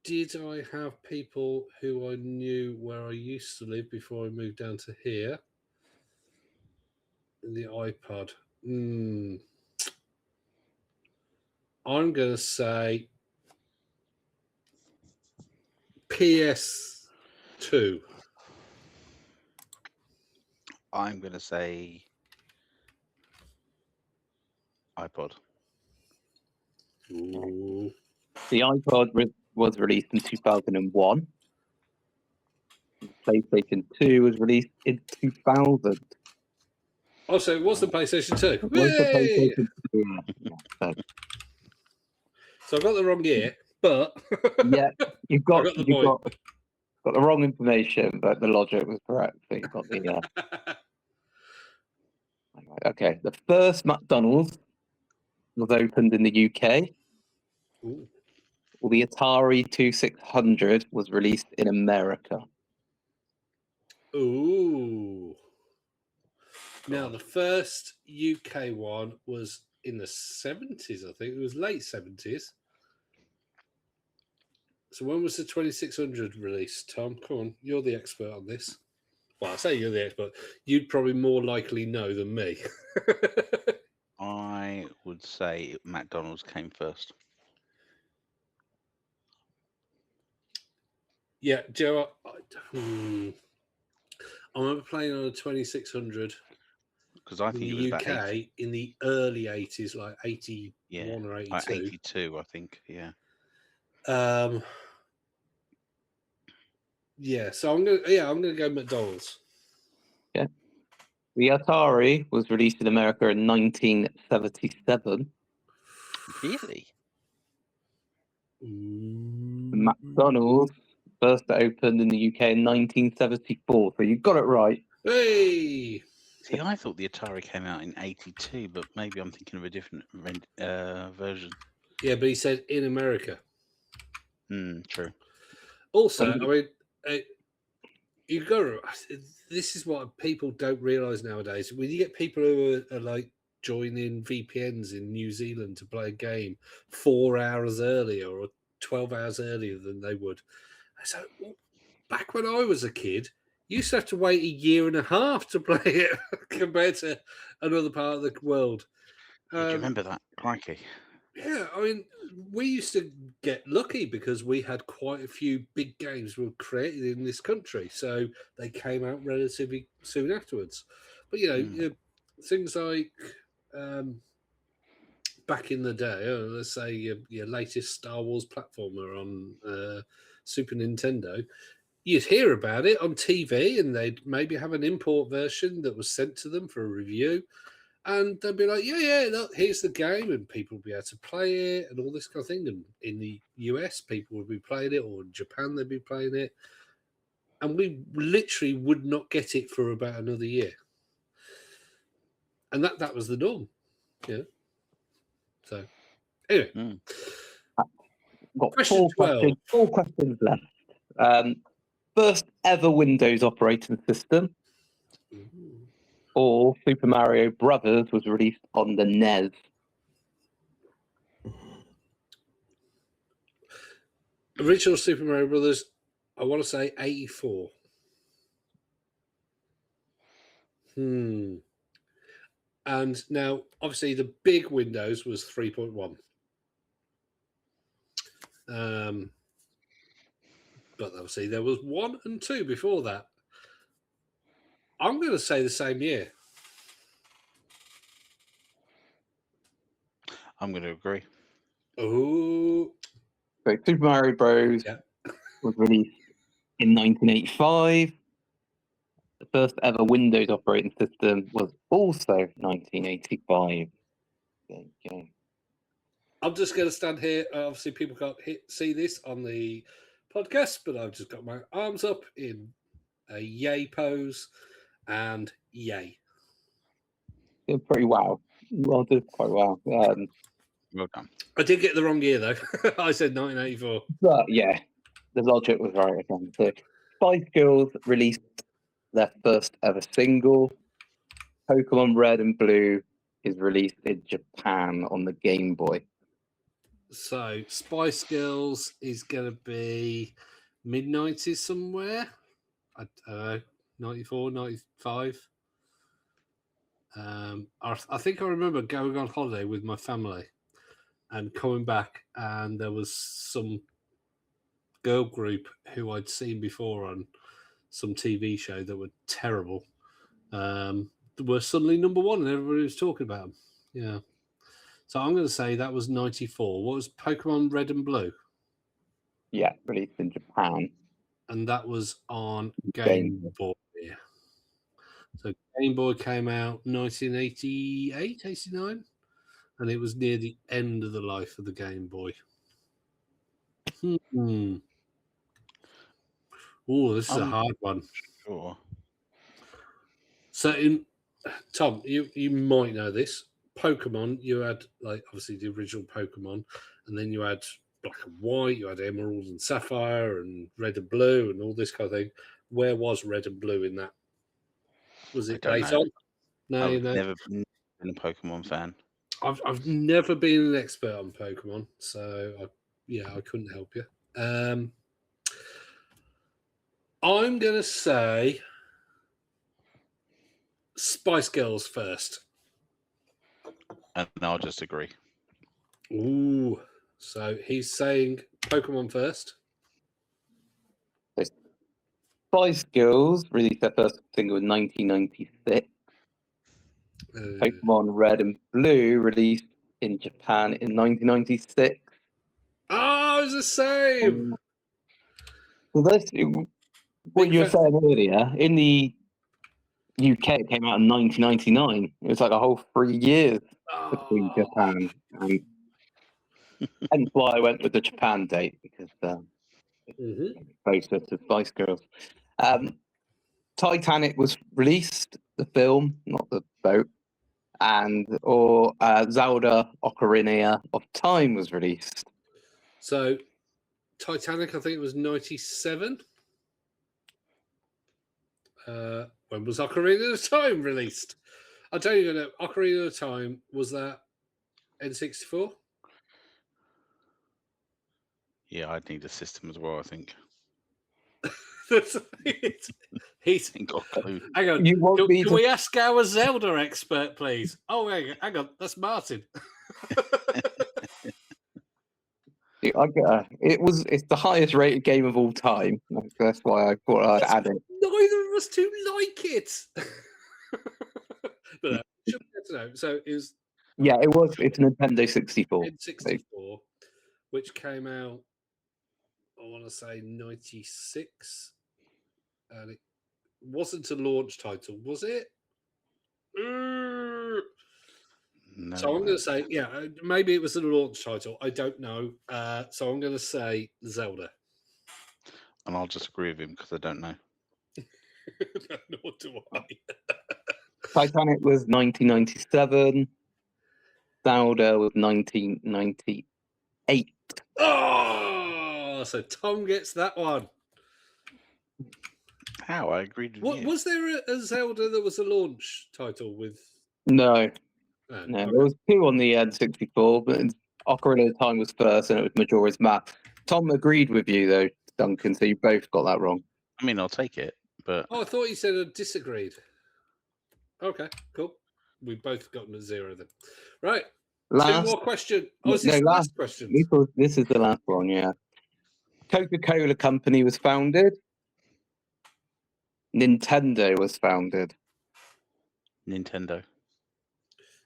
Did I have people who I knew where I used to live before I moved down to here? The iPod. I'm going to say PS2. I'm going to say iPod. Ooh. The iPod was released in 2001. PlayStation 2 was released in 2000. Oh, so it was the PlayStation 2. It was the PlayStation 2. Yeah. So I got the wrong year, but yeah, you've got I got the point. Got the wrong information, but the logic was correct. So you got the. Okay, the first McDonald's was opened in the UK. Ooh. Well, the Atari 2600 was released in America. Ooh. Now, the first UK one was in the 70s, I think. It was late 70s. So when was the 2600 released, Tom? Come on, you're the expert on this. Well, I say you're the expert. You'd probably more likely know than me. I would say McDonald's came first. Yeah, Joe, I remember playing on a 2600 because I think in it was the about UK in the early 80s, like 81 or 82. 82, I think. Yeah. Yeah, so I'm gonna go McDonald's. Yeah. The Atari was released in America in 1977. Really? McDonald's first opened in the UK in 1974. So you got it right. Hey! See, I thought the Atari came out in 82, but maybe I'm thinking of a different version. Yeah, but he said in America. True. Also, I mean, you've got to. This is what people don't realise nowadays. When you get people who are like joining VPNs in New Zealand to play a game 4 hours earlier or 12 hours earlier than they would. So back when I was a kid, you used to have to wait a year and a half to play it compared to another part of the world. Do you remember that? Crikey. Yeah, I mean, we used to get lucky because we had quite a few big games were created in this country, so they came out relatively soon afterwards. But you know, things like back in the day, let's say your latest Star Wars platformer on Super Nintendo, you'd hear about it on TV, and they'd maybe have an import version that was sent to them for a review. And they'd be like, yeah, look, here's the game, and people would be able to play it and all this kind of thing. And in the US, people would be playing it, or in Japan, they'd be playing it. And we literally would not get it for about another year. And that was the norm. Yeah. So, anyway. Got four questions left. First ever Windows operating system. Or Super Mario Brothers was released on the NES. Original Super Mario Brothers, I want to say 84. And now, obviously, the big Windows was 3.1. But obviously, there was 1 and 2 before that. I'm going to say the same year. I'm going to agree. Oh. So Super Mario Bros. Was released in 1985. The first ever Windows operating system was also 1985. There you go. I'm just going to stand here. Obviously, people can't see this on the podcast, but I've just got my arms up in a yay pose, and yay. Yeah, pretty wow. Well, did quite well. Well done. I did get the wrong year, though. I said 1984. But yeah, the logic was right again. So Spice Girls released their first ever single. Pokemon Red and Blue is released in Japan on the Game Boy. So Spice Girls is going to be mid-90s somewhere. I don't know, 94, 95. I think I remember going on holiday with my family and coming back, and there was some girl group who I'd seen before on some TV show that were terrible. Were suddenly number one, and everybody was talking about them. Yeah. So I'm going to say that was 94. What was Pokemon Red and Blue? Yeah, released in Japan. And that was on Game Boy. So Game Boy came out 1988, 89, and it was near the end of the life of the Game Boy. Oh, this is a hard one. Sure. So, Tom, you might know this. Pokemon, you had like obviously the original Pokemon, and then you had Black and White, you had Emerald and Sapphire, and Red and Blue, and all this kind of thing. Where was Red and Blue in that? Was it late on? No, I've never been a Pokemon fan. I've never been an expert on Pokemon, so I couldn't help you. I'm gonna say Spice Girls first. And I'll just agree. Ooh, so he's saying Pokemon first. Spice Girls released their first single in 1996. Pokemon Red and Blue released in Japan in 1996. Oh, it's the same. So what you were saying earlier, in the UK, it came out in 1999. It was like a whole 3 years between Japan and hence why I went with the Japan date, because it's closer to Spice Girls. Titanic was released, the film, not the boat, or Zelda Ocarina of Time was released. So Titanic, I think it was 97. When was Ocarina of Time released? I'll tell you that Ocarina of Time was that N64. Yeah, I'd need a system as well, I think. He's got a clue. Hang on. Can we ask our Zelda expert, please? Oh, hang on. That's Martin. It's the highest rated game of all time. That's why I thought I'd add it. Neither of us two like it. But should get to know. So it's Nintendo 64. N64, which came out, I want to say 96, and it wasn't a launch title, was it? No, so I'm going to say, maybe it was a launch title. I don't know. So I'm going to say Zelda. And I'll just agree with him because I don't know. Nor do I. Titanic was 1997. Zelda was 1998. Oh, so Tom gets that one. How? I agreed with you. Was there a Zelda that was a launch title with? No. Okay. There was two on the N64, but Ocarina of Time was first, and it was Majora's Mask. Tom agreed with you though, Duncan. So you both got that wrong. I mean, I'll take it, but I thought you said I disagreed. Okay, cool. We've both gotten a 0 then. Right. Two more questions. Oh, is this the last question? This is the last one, yeah. Coca-Cola Company was founded. Nintendo was founded. Nintendo,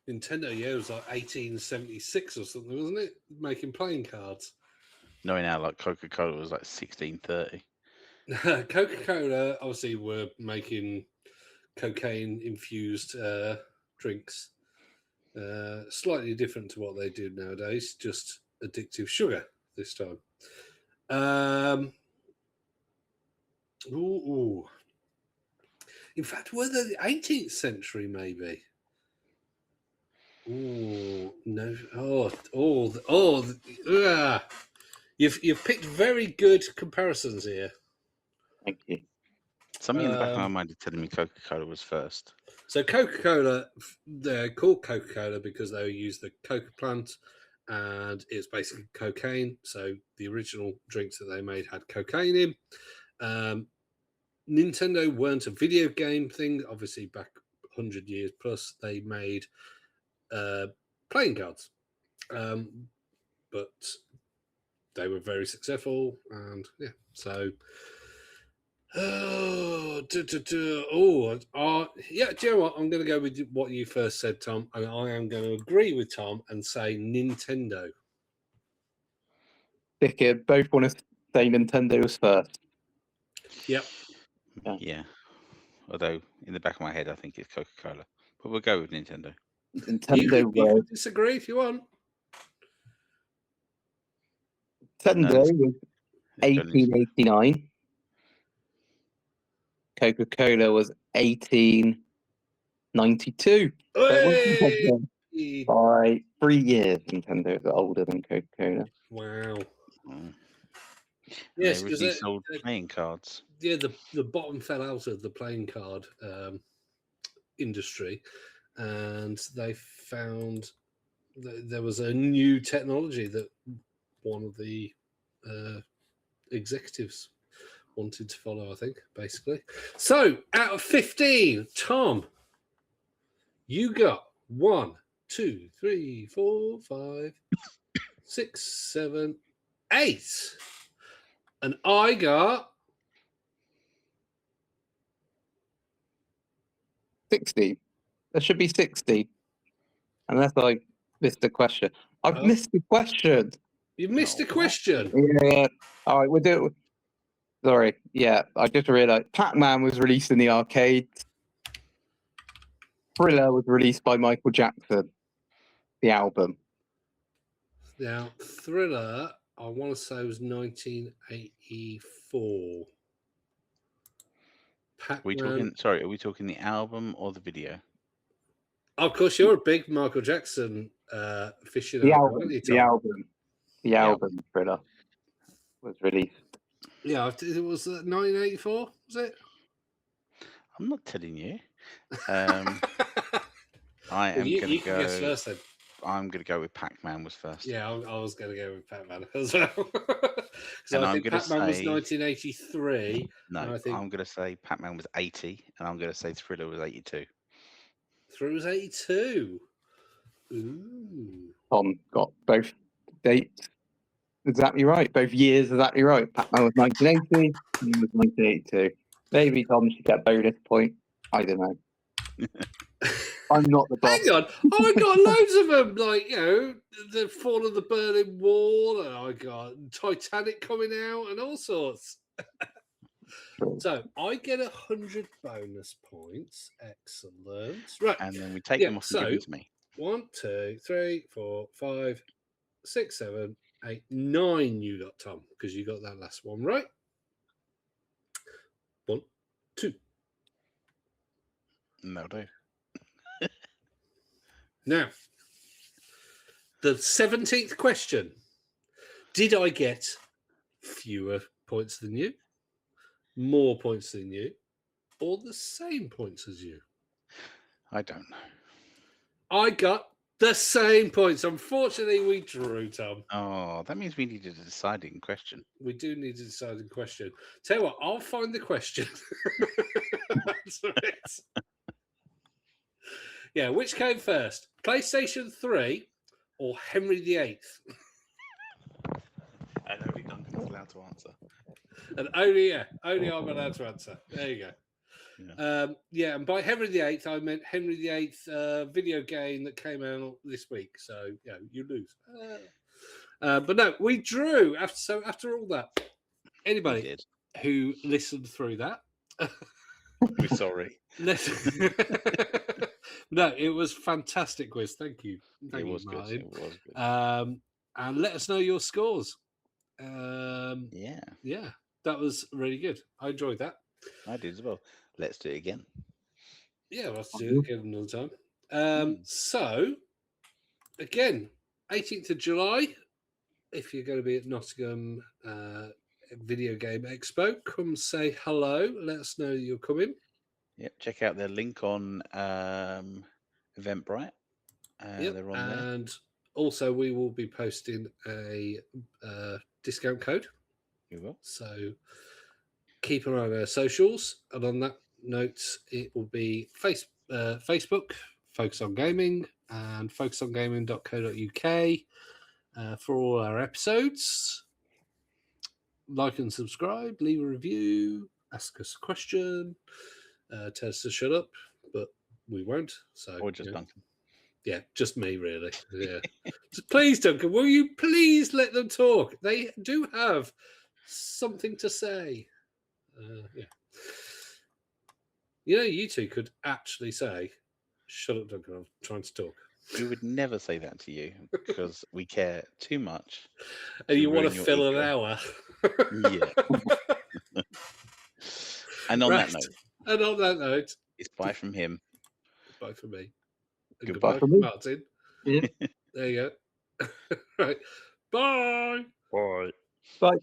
yeah, it was like 1876 or something, wasn't it? Making playing cards. Knowing how like Coca-Cola was like 1630. Coca-Cola obviously were making cocaine-infused drinks. Slightly different to what they do nowadays, just addictive sugar this time. Ooh. In fact, were they the 18th century, maybe? Oh no! You've picked very good comparisons here. Thank you. Something in the back of my mind is telling me Coca-Cola was first. So Coca-Cola, they're called Coca-Cola because they use the coca plant, and it's basically cocaine. So the original drinks that they made had cocaine in. Nintendo weren't a video game thing. Obviously, back 100 years plus, they made playing cards. But they were very successful, and yeah, so yeah, do you know what? I'm going to go with what you first said, Tom, and I am going to agree with Tom and say Nintendo. Dickhead, both want to say Nintendo was first. Yep. Yeah. Although in the back of my head, I think it's Coca-Cola, but we'll go with Nintendo. Nintendo you can disagree if you want. Nintendo was 1889. Coca-Cola was 1892. By 3 years, Nintendo is older than Coca-Cola. Wow. Yes, because they sold playing cards. Yeah, the bottom fell out of the playing card industry, and they found that there was a new technology that one of the executives wanted to follow, I think, basically. So, out of 15, Tom, you got 1, 2, 3, 4, 5, 6, 7, 8. And I got 60. There should be 60. Unless I missed the question. I've missed the question. You missed the question? Yeah. All right, we'll do it. Sorry. Yeah, I just realised Pac-Man was released in the arcades. Thriller was released by Michael Jackson, the album. Now, Thriller, I want to say, was 1984. Pac-Man. Are we talking the album or the video? Of course, you're a big Michael Jackson aficionado. The album Thriller was released. Yeah, it was 1984, was it? I'm not telling you. I am going to go. Guess first, then. I'm going to go with Pac-Man was first. Yeah, I was going to go with Pac-Man as well. So and I think Pac-Man was 1983. No, I'm going to say Pac-Man was 80, and I'm going to say Thriller was 82. Thriller was 82. Ooh. Tom got both dates exactly right. Both years exactly right. Pac-Man was 1980, and was 1982. Maybe Tom should get a bonus point. I don't know. I'm not the boss. Hang on. I got loads of them. Like, the Fall of the Berlin Wall, and I got Titanic coming out, and all sorts. So I get 100 bonus points. Excellent. Right. And then we take them off and give them to me. 1, 2, 3, 4, 5, 6, 7, 8, 9 you got, Tom, because you got that last one right. 1, 2. No, do. Now, the 17th question. Did I get fewer points than you, more points than you, or the same points as you? I don't know. I got the same points. Unfortunately, we drew, Tom. Oh, that means we needed a deciding question. We do need a deciding question. Tell you what, I'll find the question. Yeah, which came first? PlayStation 3 or Henry VIII? And only Duncan's allowed to answer. And only I'm allowed to answer. There you go. Yeah. And by Henry VIII, I meant Henry VIII video game that came out this week. So, you lose. But no, we drew. After all that, anybody who listened through that We're sorry. No, it was fantastic quiz. Thank you. Thank you, Martin. It was good. And let us know your scores. Yeah, that was really good. I enjoyed that. I did as well. Let's do it again. Yeah, we'll have to do it again another time. So, again, 18th of July, if you're going to be at Nottingham Video Game Expo, come say hello. Let us know you're coming. Yep, check out their link on Eventbrite. They're on there. And also, we will be posting a discount code. We will. So keep an eye on our socials. And on that note, it will be Facebook, Focus on Gaming, and focusongaming.co.uk for all our episodes. Like and subscribe, leave a review, ask us a question, tell us to shut up, but we won't. So, or just Duncan. Yeah, just me, really. Yeah. Please, Duncan, will you please let them talk? They do have something to say. Yeah. You know, you two could actually say, shut up, Duncan, I'm trying to talk. We would never say that to you because we care too much. And you want to fill an hour. Yeah. And on that note, it's bye from him. Bye from me. And goodbye from me. Martin. Yeah. There you go. Right. Bye. Bye. Bye.